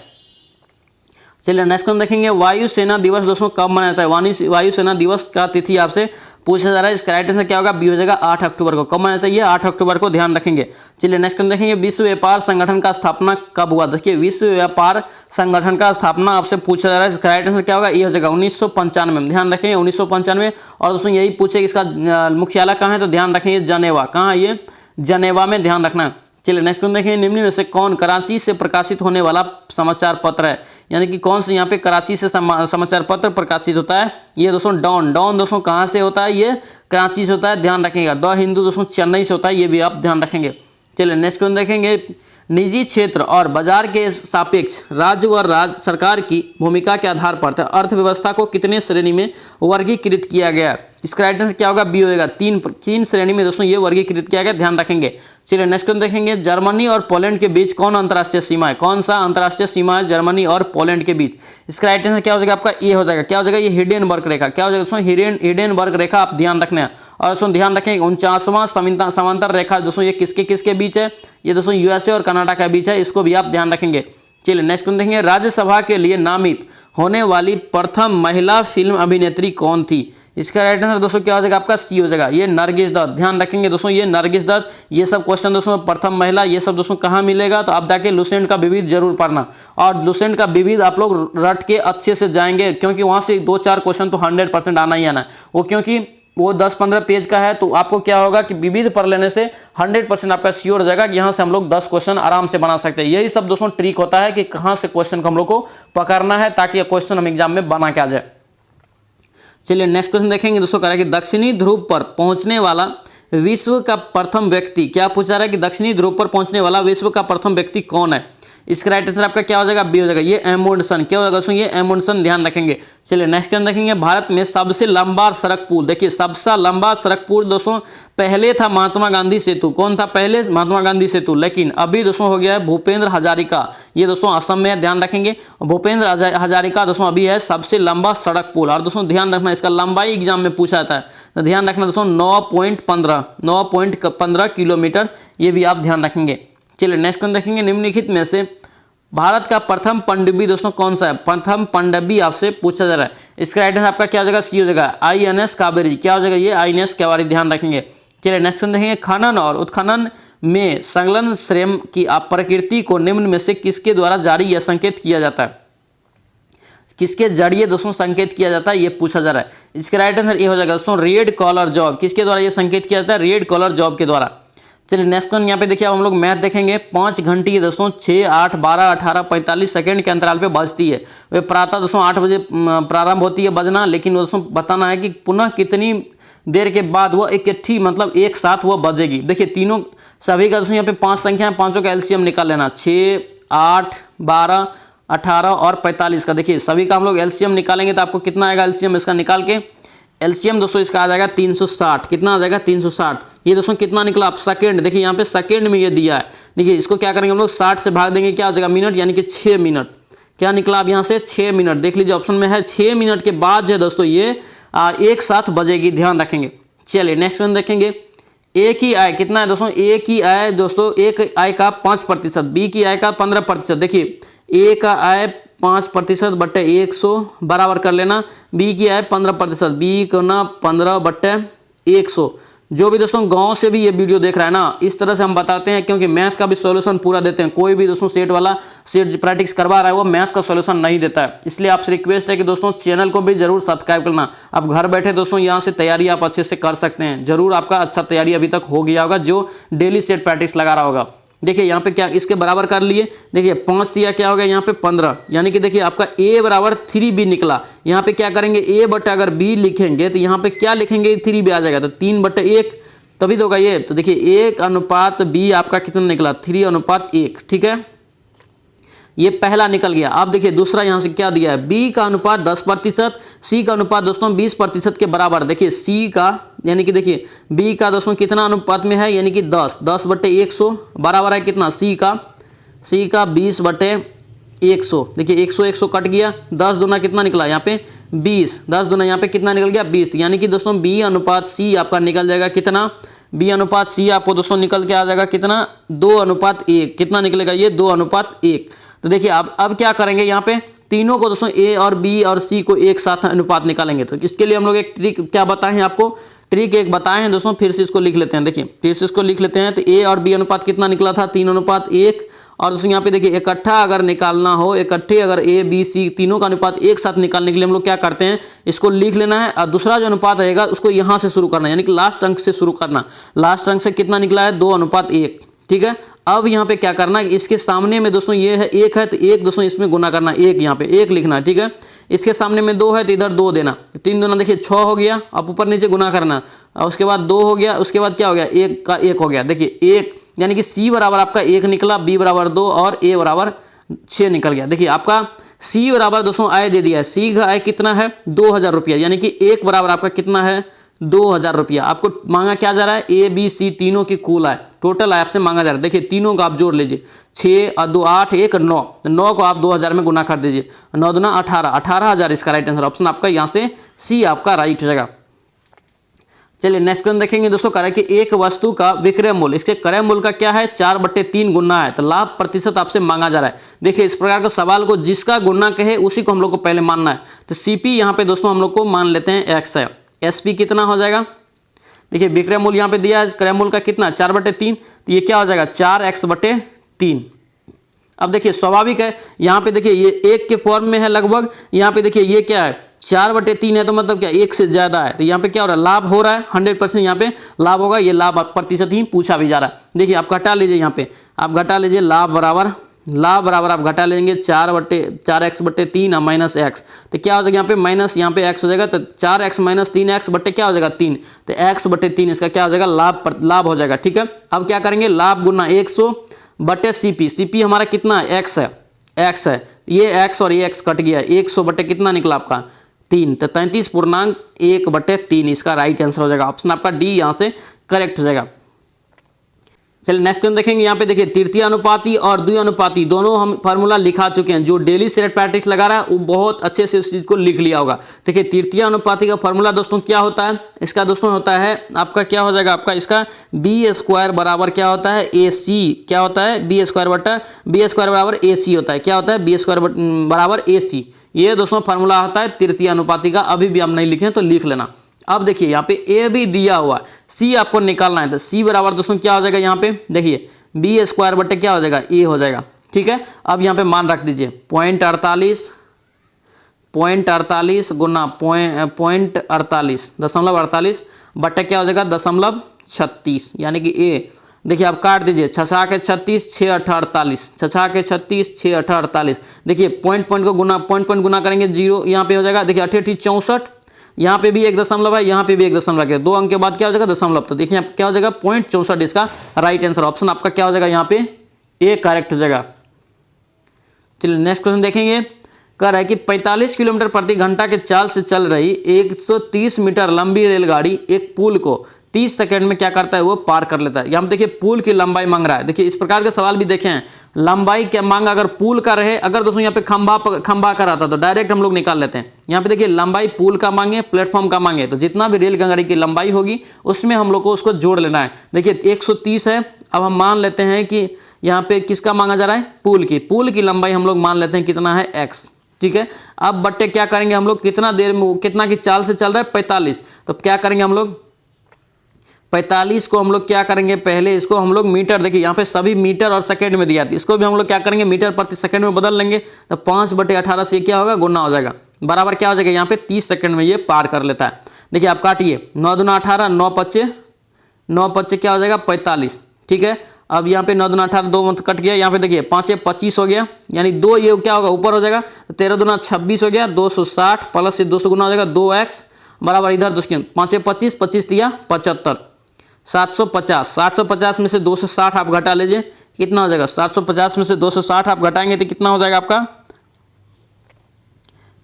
चलिए नेक्स्ट क्वेश्चन देखेंगे, वायुसेना दिवस दोस्तों कब मनाया जाता है? वायुसेना दिवस का तिथि आपसे पूछा जा रहा है। इसका राइट आंसर क्या होगा? बी हो जाएगा, 8 अक्टूबर को। कब मनाया जाता है? ये 8 अक्टूबर को, ध्यान रखेंगे। चलिए नेक्स्ट क्वेश्चन देखेंगे, विश्व व्यापार संगठन का स्थापना कब हुआ? देखिए विश्व व्यापार संगठन का स्थापना आपसे पूछा जा रहा है। इसका राइट आंसर क्या होगा? ये हो जाएगा 1995 में, ध्यान रखेंगे 1995। और दोस्तों यही पूछे इसका मुख्यालय कहाँ है, तो ध्यान रखेंगे जनेवा। कहाँ है ये? जनेवा में, ध्यान रखना। चलिए नेक्स्ट क्वेश्चन देखें, निम्न में से कौन कराची से प्रकाशित होने वाला समाचार पत्र है? यानी कि कौन से यहाँ पे कराची से समाचार पत्र प्रकाशित होता है? ये दोस्तों डॉन दोस्तों कहाँ से होता है? ये कराची से होता है, ध्यान रखेंगे। द हिंदू दोस्तों चेन्नई से होता है, ये भी आप ध्यान रखेंगे। चलिए नेक्स्ट क्वेश्चन देखेंगे, निजी क्षेत्र और बाजार के सापेक्ष राज्य व राज्य सरकार की भूमिका के आधार पर अर्थव्यवस्था को कितने श्रेणी में वर्गीकृत किया गया? इसका राइट आंसर क्या होगा? बी होगा, तीन श्रेणी में दोस्तों ये वर्गीकृत किया गया, ध्यान रखेंगे। चलिए नेक्स्ट क्वेश्चन देखेंगे, जर्मनी और पोलैंड के बीच कौन अंतर्राष्ट्रीय सीमा है? कौन सा अंतर्राष्ट्रीय सीमा है जर्मनी और पोलैंड के बीच? इसका राइट आंसर क्या हो जाएगा? आपका ए हो जाएगा। क्या हो जाएगा? ये हिडेनबर्ग रेखा। क्या हो जाएगा दोस्तों? हिडेनबर्ग रेखा, आप ध्यान रखना है। और दोस्तों ध्यान रखेंगे 49वां समांतर रेखा दोस्तों ये किसके बीच है? ये दोस्तों USA और कनाडा के बीच है, इसको भी आप ध्यान रखेंगे। चलिए नेक्स्ट क्वेश्चन देखेंगे, राज्यसभा के लिए नामित होने वाली प्रथम महिला फिल्म अभिनेत्री कौन थी? इसका राइट आंसर दोस्तों क्या हो जाएगा? आपका सी हो जाएगा, ये नरगिस दत्त। ध्यान रखेंगे दोस्तों, ये नरगिस दत्त। ये सब क्वेश्चन दोस्तों प्रथम महिला, ये सब दोस्तों कहाँ मिलेगा? तो आप जाके लुसेंट का विविध जरूर पढ़ना, और लुसेंट का विविध आप लोग रट के अच्छे से जाएंगे, क्योंकि वहाँ से 2-4 क्वेश्चन तो 100% आना ही आना है। वो क्योंकि वो 10-15 पेज का है, तो आपको क्या होगा कि विविध पढ़ लेने से 100% आपका श्योर हो जाएगा कि यहाँ से हम लोग 10 क्वेश्चन आराम से बना सकते हैं। यही सब दोस्तों ट्रिक होता है कि कहाँ से क्वेश्चन को हम लोग को पकड़ना है, ताकि क्वेश्चन हम एग्जाम में बना के आ जाए। चलिए नेक्स्ट क्वेश्चन देखेंगे दोस्तों, कह रहा है कि दक्षिणी ध्रुव पर पहुंचने वाला विश्व का प्रथम व्यक्ति, क्या पूछा रहा है कि दक्षिणी ध्रुव पर पहुंचने वाला विश्व का प्रथम व्यक्ति कौन है? इसका राइट आंसर आपका क्या हो जाएगा? बी हो जाएगा, ये एमुंडसन। क्या हो जाएगा दोस्तों? ये एमुंडसन, ध्यान रखेंगे। चलिए नेक्स्ट क्वेश्चन देखेंगे, भारत में सबसे लंबा सड़क पुल, देखिए सबसे लंबा सड़क पुल दोस्तों पहले था महात्मा गांधी सेतु। कौन था पहले? महात्मा गांधी सेतु। लेकिन अभी दोस्तों हो गया है भूपेंद्र हजारिका, ये दोस्तों असम में, ध्यान रखेंगे। भूपेंद्र हजारिका दोस्तों अभी है सबसे लंबा सड़क पुल। और दोस्तों ध्यान रखना, इसका लंबाई एग्जाम में पूछा जाता है, तो ध्यान रखना दोस्तों 9.15 किलोमीटर, ये भी आप ध्यान रखेंगे। चलिए नेक्स्ट क्वेश्चन देखेंगे, निम्नलिखित में से भारत का प्रथम पनडुब्बी दोस्तों कौन सा है? प्रथम पनडुब्बी आपसे पूछा जा रहा है। इसका राइट आंसर आपका क्या हो जाएगा? सी हो जाएगा, INS कावेरी। क्या हो जाएगा? ये INS कावेरी, ध्यान रखेंगे। चलिए नेक्स्ट क्वेश्चन देखेंगे, खनन और उत्खनन में संलग्न श्रम की प्रकृति को निम्न में से किसके द्वारा जारी या संकेत किया जाता है? किसके जरिए दोस्तों संकेत किया जाता है, ये पूछा जा रहा है। इसका राइट आंसर ये हो जाएगा दोस्तों रेड कॉलर जॉब। किसके द्वारा ये संकेत किया जाता है? रेड कॉलर जॉब के द्वारा। चलिए नेक्स्ट वन यहाँ पे देखिए, अब हम लोग मैथ देखेंगे। 5 घंटी दोस्तों 6, 8, 12, 18, 45 सेकंड के अंतराल पे बजती है। वे प्रातः दोस्तों 8 बजे प्रारंभ होती है बजना, लेकिन दोस्तों बताना है कि पुनः कितनी देर के बाद वह इकट्ठी मतलब एक साथ वह बजेगी। देखिए तीनों सभी का दोस्तों यहाँ पे 5 संख्या है, पांचों का एलसीएम निकाल लेना। 6, 8, 12, 18 और 45 का देखिए सभी का हम लोग एलसीएम निकालेंगे तो आपको कितना आएगा एलसीएम इसका निकाल के। एलसीएम दोस्तों इसका आ जाएगा 360। कितना आ जाएगा 360। ये दोस्तों कितना निकला आप सेकंड, देखिए यहाँ पे सेकंड में ये दिया है। देखिए इसको क्या करेंगे हम लोग 60 से भाग देंगे, क्या हो जाएगा मिनट, यानी कि 6 मिनट। क्या निकला अब यहाँ से 6 मिनट, देख लीजिए ऑप्शन में है 6 मिनट के बाद जो है दोस्तों ये एक साथ बजेगी, ध्यान रखेंगे। चलिए नेक्स्ट वन देखेंगे। ए की आय कितना है दोस्तों, ए की आय दोस्तों एक आय का 5%, बी की आय का 15%। देखिए ए का आय 5% बट्टे 100 बराबर कर लेना, बी की आय 15%, बी को ना 15 बट्टे 100। जो भी दोस्तों गांव से भी ये वीडियो देख रहा है ना, इस तरह से हम बताते हैं, क्योंकि मैथ का भी सॉल्यूशन पूरा देते हैं। कोई भी दोस्तों सेट वाला सेट प्रैक्टिस करवा रहा है वो मैथ का सॉल्यूशन नहीं देता है। इसलिए आपसे रिक्वेस्ट है कि दोस्तों चैनल को भी जरूर सब्सक्राइब करना। आप घर बैठे दोस्तों यहाँ से तैयारी आप अच्छे से कर सकते हैं। जरूर आपका अच्छा तैयारी अभी तक हो गया होगा जो डेली सेट प्रैक्टिस लगा रहा होगा। देखिए यहाँ पे क्या इसके बराबर कर लिए, देखिए 5 दिया क्या हो गया यहाँ पे 15, यानी कि देखिए आपका a बराबर 3b निकला। यहाँ पे क्या करेंगे a बटे अगर b लिखेंगे तो यहाँ पे क्या लिखेंगे 3b आ जाएगा, तो 3 बटे 1 तभी तो होगा ये। तो देखिए 1:b आपका कितना निकला 3:1, ठीक है, ये पहला निकल गया। अब देखिए दूसरा यहाँ से क्या दिया है, b का अनुपात 10%, c का अनुपात दोस्तों 20% के बराबर। देखिए c का यानी कि देखिए b का दोस्तों कितना अनुपात में है, यानी कि 10 बटे 100 बराबर है कितना c का 20 बटे 100। देखिए 100 कट गया, 10 दूना कितना निकला यहाँ पे 20, 10 दूना यहाँ पे कितना निकल गया 20, यानी कि दोस्तों b अनुपात c आपका निकल जाएगा कितना, b अनुपात c आपको दोस्तों निकल के आ जाएगा कितना 2:1। कितना निकलेगा ये 2:1। तो देखिए अब क्या करेंगे यहाँ पे तीनों को दोस्तों a और b और c को एक साथ अनुपात निकालेंगे। तो इसके लिए हम लोग एक ट्रिक क्या बताए हैं आपको, ट्रिक एक बताए हैं दोस्तों, फिर से इसको लिख लेते हैं। देखिए फिर से इसको लिख लेते हैं। तो a और b अनुपात कितना निकला था 3:1। और दोस्तों यहाँ पे देखिए इकट्ठा अगर निकालना हो, इकट्ठे अगर a b c तीनों का अनुपात एक साथ निकालने के लिए हम लोग क्या करते हैं, इसको लिख लेना है और दूसरा जो अनुपात रहेगा उसको यहाँ से शुरू करना है, यानी कि लास्ट अंक से शुरू करना। लास्ट अंक से कितना निकला है 2:1, ठीक है। अब यहाँ पे क्या करना है, इसके सामने में दोस्तों ये है 1 है तो 1 दोस्तों इसमें गुना करना, 1 यहाँ पे 1 लिखना है, ठीक है। इसके सामने में 2 है तो इधर 2 देना, 3 दूना देखिए 6 हो गया। अब ऊपर नीचे गुना करना और उसके बाद 2 हो गया, उसके बाद क्या हो गया 1 का 1 हो गया। देखिए 1 यानी कि c बराबर आपका 1 निकला, b बराबर 2 और a बराबर 6 निकल गया। देखिए आपका c बराबर दोस्तों आय दे दिया है, c का आय कितना है 2000 रुपया, यानी कि 1 बराबर आपका कितना है 2000 रुपया। आपको मांगा क्या जा रहा है a b c तीनों की कुल आय, टोटल आय आपसे मांगा जा रहा है। देखिए तीनों का आप जोड़ लीजिए, 6 और 2 8 1 9, 9 को आप 2000 में गुना कर दीजिए, 9 दूना 18, 18,000 इसका राइट आंसर। ऑप्शन आपका यहाँ से सी आपका राइट हो जाएगा। चलिए नेक्स्ट क्वेश्चन देखेंगे दोस्तों, कह रहा है कि एक वस्तु का विक्रय मूल्य, इसके क्रय मूल्य का क्या है 4/3 गुना है, तो लाभ प्रतिशत आपसे मांगा जा रहा है। देखिए इस प्रकार के सवाल को जिसका गुना कहे उसी को हम लोग को पहले मानना है। तो सीपी यहाँ पे दोस्तों हम लोग को मान लेते हैं x है, एसपी कितना हो जाएगा, देखिए विक्रय मूल्य यहाँ पे दिया है, क्रय मूल्य का कितना 4/3, तो ये क्या हो जाएगा 4x/3। अब देखिए स्वाभाविक है यहाँ पे देखिए ये 1 के फॉर्म में है लगभग, यहाँ पे देखिए ये क्या है 4/3 है, तो मतलब क्या 1 से ज्यादा है, तो यहाँ पे क्या हो रहा है लाभ हो रहा है, 100% यहाँ पे लाभ होगा। ये लाभ प्रतिशत ही पूछा भी जा रहा है। देखिए आप घटा लीजिए, यहाँ पे आप घटा लीजिए, लाभ बराबर आप घटा लेंगे 4x/3 और माइनस एक्स, तो क्या हो जाएगा यहाँ पे माइनस यहाँ पे x हो जाएगा, तो 4x - 3x बट्टे क्या हो जाएगा 3, तो x/3 इसका क्या हो जाएगा लाभ हो जाएगा, ठीक है। अब क्या करेंगे लाभ गुना 100 बटे सीपी हमारा कितना है x है, ये x और ये x कट गया, 100 बटे कितना निकला आपका 3, तो 33.1/3 इसका राइट आंसर हो जाएगा। ऑप्शन आपका डी यहाँ से करेक्ट हो जाएगा। चलिए नेक्स्ट क्वेश्चन देखेंगे। यहाँ पे देखिए तृतीय अनुपाती और द्विअनुपाती दोनों हम फार्मूला लिखा चुके हैं। जो डेली सेट प्रैक्टिस लगा रहा है वो बहुत अच्छे से इस चीज़ को लिख लिया होगा। देखिए तृतीय अनुपाती का फार्मूला दोस्तों क्या होता है, इसका दोस्तों होता है आपका क्या हो जाएगा आपका इसका b² बराबर क्या होता है AC, क्या होता है b² बराबर AC होता है, क्या होता है b² बराबर AC। ये दोस्तों फार्मूला होता है तृतीय अनुपाती का। अभी भी हम नहीं लिखे तो लिख लेना। अब देखिए यहाँ पे ए भी दिया हुआ, सी आपको निकालना है, तो सी बराबर दोस्तों क्या हो जाएगा यहाँ पे देखिए b² बटे क्या हो जाएगा ए हो जाएगा, ठीक है। अब यहाँ पे मान रख दीजिए 0.48 गुना 0.48 बटे क्या हो जाएगा 0.36, यानी कि ए देखिए आप काट दीजिए, 6 के 36, 6 8 48, 6 के 36, 6 8 48। देखिए पॉइंट पॉइंट को गुना, पॉइंट पॉइंट गुना करेंगे, जीरो यहाँ पे हो जाएगा। देखिए 8 8 64, यहाँ पे भी एक दशमलव है, यहाँ पे भी एक दशमलव है, 2 अंक के बाद क्या हो जाएगा दशमलव। तो देखिए आप क्या हो जाएगा 0.64 इसका राइट आंसर। ऑप्शन आपका क्या हो जाएगा यहाँ पे ए करेक्ट हो जाएगा। चलिए नेक्स्ट क्वेश्चन देखेंगे। कह रहा है कि 45 किलोमीटर प्रति घंटा के चाल से चल रही 130 मीटर लंबी रेलगाड़ी एक पुल को 30 सेकंड में क्या करता है, वो पार कर लेता है। यहाँ पे देखिए पुल की लंबाई मांग रहा है। देखिए इस प्रकार के सवाल भी देखे हैं, लंबाई क्या मांगा, अगर पुल का रहे, अगर दोस्तों यहाँ पे खंबा का रहता तो डायरेक्ट हम लोग निकाल लेते हैं। यहाँ पे देखिए लंबाई पुल का मांगे, प्लेटफॉर्म का मांगे, तो जितना भी रेलगाड़ी की लंबाई होगी उसमें हम लोग को उसको जोड़ लेना है। देखिए 130 है, अब हम मान लेते हैं कि यहाँ पे किसका मांगा जा रहा है, पुल की लंबाई हम लोग मान लेते हैं कितना है x, ठीक है। अब बट्टे क्या करेंगे हम लोग, कितना देर में, कितना की चाल से चल रहा है 45, तो क्या करेंगे हम लोग 45 को हम लोग क्या करेंगे, पहले इसको हम लोग मीटर, देखिए यहाँ पे सभी मीटर और सेकंड में दिया था, इसको भी हम लोग क्या करेंगे मीटर प्रति सेकंड में बदल लेंगे। तो 5/18 से क्या होगा, गुना हो जाएगा, बराबर क्या हो जाएगा यहाँ पे 30 सेकंड में ये पार कर लेता है। देखिए आप काटिए, 9 दूना 18, 9 पच्चे क्या हो जाएगा 45, ठीक है। अब यहाँ पे 9 दूना 18, 2 मत कट गया, यहाँ पे देखिए 5 25 हो गया, यानी 2 ये क्या होगा ऊपर हो जाएगा, तो 13 दूना 26 हो गया, 260 प्लस से 200 गुना हो जाएगा 2x, बराबर इधर 5 25, 25 दिया 75, 750 में से 260 आप घटा लीजिए, कितना हो जाएगा 750 में से 260 आप घटाएंगे तो कितना हो जाएगा आपका,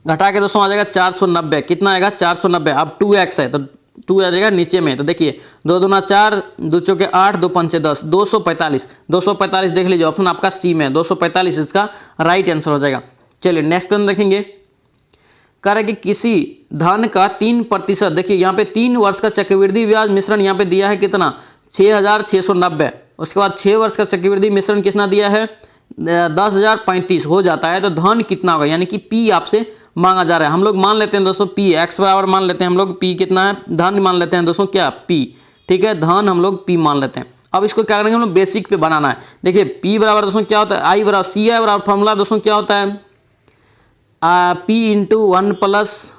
घटा के दोस्तों आ जाएगा 490, कितना आएगा 490। अब 2x है तो 2 आ जाएगा नीचे में, तो देखिए 2 दूना 4, 2 चौके 8, 2 पंचे 10, 245 देख लीजिए, ऑप्शन आपका सी में 245 इसका राइट आंसर हो जाएगा। चलिए नेक्स्ट क्वेश्चन देखेंगे। कह रहा है कि किसी धन का 3%, देखिए यहाँ पे 3 वर्ष का चक्रवृद्धि ब्याज मिश्रण यहाँ पे दिया है कितना 6690, उसके बाद 6 वर्ष का चक्रवृद्धि मिश्रण कितना दिया है 10,035 हो जाता है, तो धन कितना होगा, यानी कि पी आपसे मांगा जा रहा है। हम लोग मान लेते हैं दोस्तों पी एक्स बराबर मान लेते हैं हम लोग, पी कितना है, धन मान लेते हैं दोस्तों क्या पी, ठीक है, धन हम लोग पी मान लेते हैं। अब इसको क्या करेंगे हम लोग बेसिक पे बनाना है। देखिए पी बराबर दोस्तों क्या होता है, आई बराबर सी आई बराबर फॉर्मूला दोस्तों क्या होता है, P इंटू 1 प्लस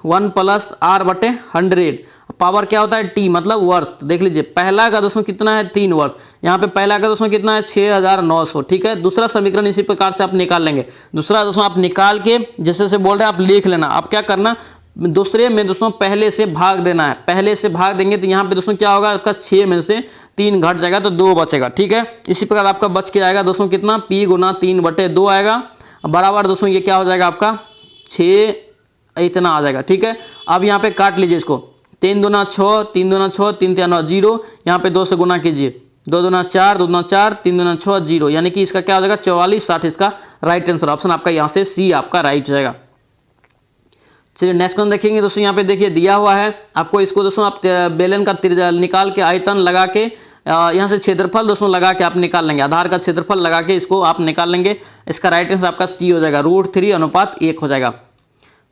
R बटे 100, पावर क्या होता है टी मतलब वर्ष। तो देख लीजिए पहला का दोस्तों कितना है 3 वर्ष, यहाँ पे पहला का दोस्तों कितना है 6900, ठीक है। दूसरा समीकरण इसी प्रकार से आप निकाल लेंगे। दूसरा दोस्तों आप निकाल के जैसे से बोल रहे हैं आप लिख लेना। आप क्या करना, दूसरे में दोस्तों पहले से भाग देना है, पहले से भाग देंगे तो यहाँ पे दोस्तों क्या होगा आपका 6 में से 3 घट जाएगा तो 2 बचेगा, ठीक है। इसी प्रकार आपका बच के आएगा दोस्तों कितना P गुना 3/2 आएगा, बराबर दोस्तों ये क्या हो जाएगा आपका 6 इतना आ जाएगा, ठीक है। अब यहाँ पे काट लीजिए इसको, 3 दूना 6, 3 दूना 6, 3 3 9 0, यहाँ पे 2 से गुना कीजिए, 2 दूना 4, 2 दूना 4, 3 दूना 6 0, यानी कि इसका क्या हो जाएगा 4460 इसका राइट आंसर। ऑप्शन आपका यहाँ से सी आपका राइट हो जाएगा। चलिए नेक्स्ट क्वेश्चन देखेंगे दोस्तों। यहाँ पे देखिए दिया हुआ है आपको, इसको दोस्तों आप बेलन का निकाल के आयतन लगा के यहाँ से क्षेत्रफल दोस्तों लगा के आप निकाल लेंगे, आधार का क्षेत्रफल लगा के इसको आप निकाल लेंगे। इसका राइट आंसर आपका सी हो जाएगा, √3:1 हो जाएगा।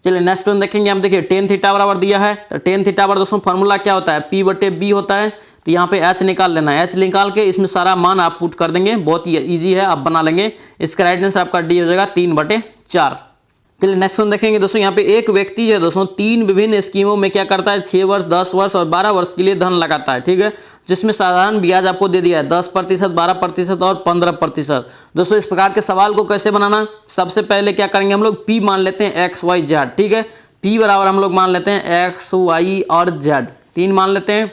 चलिए नेक्स्ट क्वेश्चन देखेंगे हम। देखिए tan थीटा बराबर दिया है, तो tan थीटा बराबर दोस्तों फॉर्मूला क्या होता है P/B होता है। तो यहाँ पे h निकाल लेना है, h निकाल के इसमें सारा मान आप पुट कर देंगे, बहुत ही ईजी है, आप बना लेंगे। इसका राइट आंसर आपका डी हो जाएगा 3/4। चलिए नेक्स्ट क्वेश्चन देखेंगे दोस्तों। यहाँ पे एक व्यक्ति जो है दोस्तों 3 विभिन्न स्कीमों में क्या करता है 6 वर्ष, 10 वर्ष और 12 वर्ष के लिए धन लगाता है, ठीक है, जिसमें साधारण ब्याज आपको दे दिया है 10%, 12% और 15%। दोस्तों इस प्रकार के सवाल को कैसे बनाना, सबसे पहले क्या करेंगे हम लोग P मान लेते हैं XYZ, ठीक है। P बराबर हम लोग मान लेते हैं XY और Z, 3 मान लेते हैं,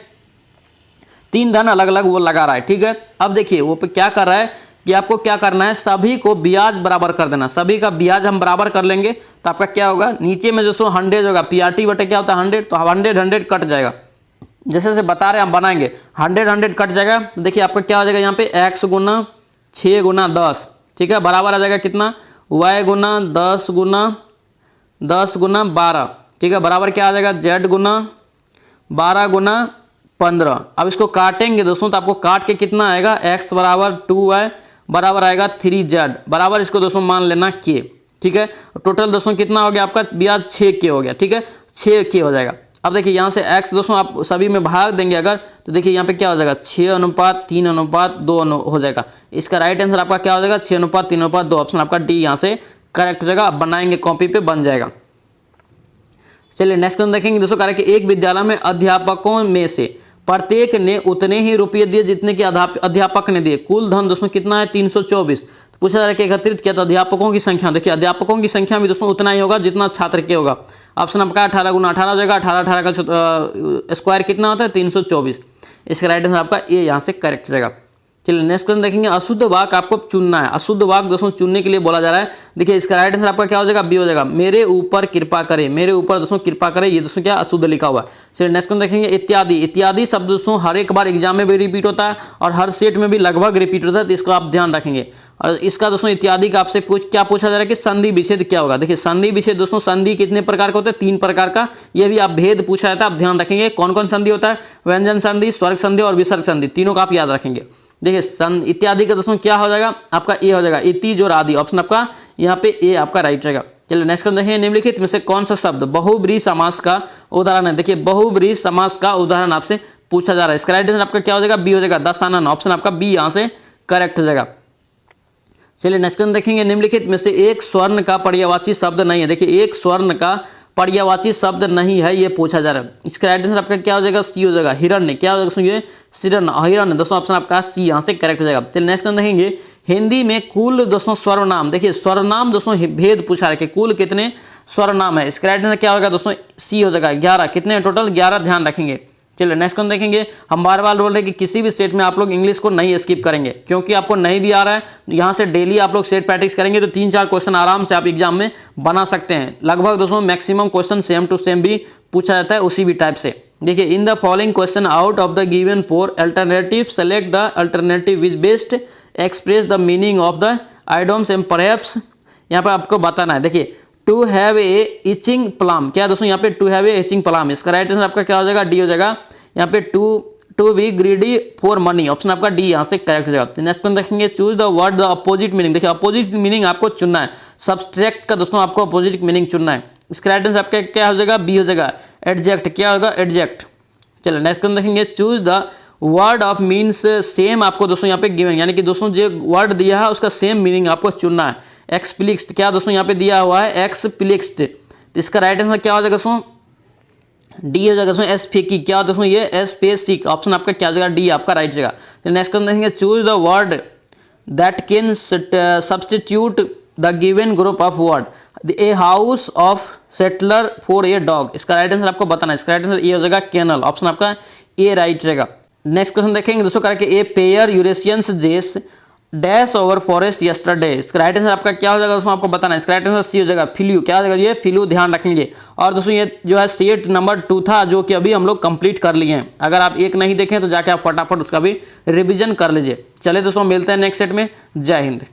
3 धन अलग अलग वो लगा रहा है, ठीक है। अब देखिए वो पे क्या कर रहा है कि आपको क्या करना है, सभी को ब्याज बराबर कर देना, सभी का ब्याज हम बराबर कर लेंगे तो आपका क्या होगा नीचे में दोस्तों 100 होगा, PRT बटे क्या होता है 100, तो 100 कट जाएगा, जैसे से बता रहे हैं हम बनाएंगे 100 कट जाएगा। तो देखिए आपका क्या हो जाएगा यहाँ पे x गुना 6 गुना 10, ठीक है, बराबर आ जाएगा कितना y गुना 10 गुना 12, ठीक है, बराबर क्या आ जाएगा z गुना 12 गुना 15। अब इसको काटेंगे दोस्तों तो आपको काट के कितना आएगा x बराबर 2y बराबर आएगा 3z, बराबर इसको दोस्तों मान लेना k, ठीक है। टोटल दोस्तों कितना हो गया आपका ब्याज 6k हो गया, ठीक है, 6k हो जाएगा। अब देखिए यहाँ से x दोस्तों आप सभी में भाग देंगे अगर, तो देखिए यहाँ पे क्या हो जाएगा 6:3:2 हो जाएगा। इसका राइट आंसर आपका क्या हो जाएगा 6:3:2, ऑप्शन आपका डी यहाँ से करेक्ट हो जाएगा। आप बनाएंगे कॉपी पे बन जाएगा। चलिए नेक्स्ट क्वेश्चन देखेंगे दोस्तों। कह रहा है कि एक विद्यालय में अध्यापकों में से प्रत्येक ने उतने ही रुपये दिए जितने कि अध्यापक ने दिए। कुल धन दोस्तों कितना है 324। तो पूछा जा रहा है कि एकत्रित किया तो अध्यापकों की संख्या, देखिए अध्यापकों की संख्या भी दोस्तों उतना ही होगा जितना छात्र के होगा। ऑप्शन आपका 18 गुना 18 हो जाएगा। 18 18 का स्क्वायर कितना होता है 324। इसका राइट आंसर आपका ए यहाँ से करेक्ट हो जाएगा। चलिए नेक्स्ट क्वेश्चन देखेंगे। अशुद्ध वाक्य आपको चुनना है। अशुद्ध वाक्य दोस्तों चुनने के लिए बोला जा रहा है। देखिए इसका राइट आंसर आपका क्या हो जाएगा, बी हो जाएगा। मेरे ऊपर कृपा करें, मेरे ऊपर दोस्तों कृपा करें, ये दोस्तों क्या अशुद्ध लिखा हुआ है। चलिए नेक्स्ट क्वेश्चन देखेंगे। इत्यादि, इत्यादि शब्द दोस्तों हर एक बार एग्जाम में भी रिपीट होता है और हर सेट में भी लगभग रिपीट होता है, तो इसको आप ध्यान रखेंगे। और इसका दोस्तों इत्यादि का आपसे क्या पूछा जा रहा है कि संधि विच्छेद क्या होगा। देखिए संधि विच्छेद दोस्तों, संधि कितने प्रकार का होता है, 3 प्रकार का। ये भी आप भेद पूछा जाता है, आप ध्यान रखेंगे कौन कौन संधि होता है। व्यंजन संधि, स्वर्ग संधि और विसर्ग संधि, तीनों का आप याद रखेंगे। देखिए इत्यादि का दोस्तों क्या हो जाएगा आपका ए हो जाएगा। इति जो आदि, ऑप्शन आपका यहाँ पे ए आपका राइट रहेगा। चलिए नेक्स्ट क्वेश्चन देखिए। निम्नलिखित में से कौन सा शब्द बहुब्रीहि समास का उदाहरण है। देखिए बहुब्रीहि समास का उदाहरण आपसे पूछा जा रहा है। इसका राइट आंसर आपका क्या हो जाएगा, बी हो जाएगा। दशानन, ऑप्शन आपका बी यहाँ से करेक्ट हो जाएगा। चलिए नेक्स्ट क्वेश्चन देखेंगे। निम्नलिखित में से एक स्वर्ण का पर्यायवाची शब्द नहीं है। देखिए एक स्वर्ण का पर्यायवाची शब्द नहीं है, ये पूछा जा रहा है। इसका राइट आंसर आपका क्या हो जाएगा, सी हो जाएगा। हिरण्य, क्या हो जाएगा सुनिए, हिरण्य दोस्तों, ऑप्शन आपका सी यहाँ से करेक्ट हो जाएगा। चलिए नेक्स्ट क्वेश्चन देखेंगे। हिंदी में कुल दोस्तों सर्वनाम, देखिए सर्वनाम दोस्तों भेद पूछा है कि कुल कितने सर्वनाम है। इसका राइट आंसर क्या होगा दोस्तों, सी हो जाएगा। 11, कितने टोटल 11, ध्यान रखेंगे। चलिए नेक्स्ट क्वेश्चन देखेंगे। हम बार बार बोल रहे हैं कि किसी भी सेट में आप लोग इंग्लिश को नहीं स्किप करेंगे, क्योंकि आपको नहीं भी आ रहा है। यहाँ से डेली आप लोग सेट प्रैक्टिस करेंगे तो 3-4 क्वेश्चन आराम से आप एग्जाम में बना सकते हैं। लगभग दोस्तों maximum question same to same भी पूछा जाता है उसी भी टाइप से। देखिए in the following question out of the given 4 alternative select the alternative which best express the meaning of the idioms and perhaps. यहाँ पर आपको बताना है। देखिए to have a itching plum, क्या दोस्तों यहाँ पे to have a itching plum, इसका राइट आंसर आपका क्या हो जाएगा, डी हो जाएगा। यहाँ पे to be greedy for money, option आपका डी यहाँ से करेक्ट हो जाएगा। नेक्स्ट क्वेश्चन देखेंगे। Choose the word the opposite meaning. देखिए अपोजिट मीनिंग आपको चुनना है। सब्सट्रैक्ट का दोस्तों आपको अपोजिट मीनिंग चुनना है। इसका राइट आंसर आपका क्या हो जाएगा, बी हो जाएगा। एडजेक्ट, क्या होगा एडजेक्ट। चलिए नेक्स्ट क्वेश्चन देखेंगे। Choose the word of means same, आपको दोस्तों यहाँ पे गिवन, यानी कि दोस्तों जो वर्ड दिया है उसका सेम मीनिंग आपको चुनना है। एक्सप्लिक्स्ड, क्या दोस्तों यहाँ पे दिया हुआ है एक्सप्लिक्स्ड, तो इसका राइट आंसर क्या हो जाएगा दोस्तों, डी हो जाएगा दोस्तों। एस्फेकी, क्या दोस्तों ये एस्पेसिक, ऑप्शन आपका क्या हो जाएगा, डी आपका राइट जाएगा। तो नेक्स्ट क्वेश्चन देखेंगे। Choose the word that can substitute the given group of word. A house of settler for a dog, इसका राइट आंसर आपको बताना है। इसका राइट आंसर ए हो जाएगा केनल, ऑप्शन आपका ए राइट रहेगा। नेक्स्ट क्वेश्चन देखेंगे दोस्तों करके। ए पेयर यूरेशियंस जेस डैश ओवर फॉरेस्ट यस्टरडे, इसका राइट आंसर आपका क्या हो जाएगा दोस्तों, आपको बताना है। इसका राइट आंसर सी हो जाएगा। फिल्यू, क्या हो जाएगा ये फिल्यू, ध्यान रखेंगे। और दोस्तों ये जो है सेट नंबर 2 था जो कि अभी हम लोग कंप्लीट कर लिए हैं। अगर आप एक नहीं देखें तो जाके आप फटाफट उसका भी रिवीजन कर लीजिए। चलिए दोस्तों मिलते हैं नेक्स्ट सेट में। जय हिंद।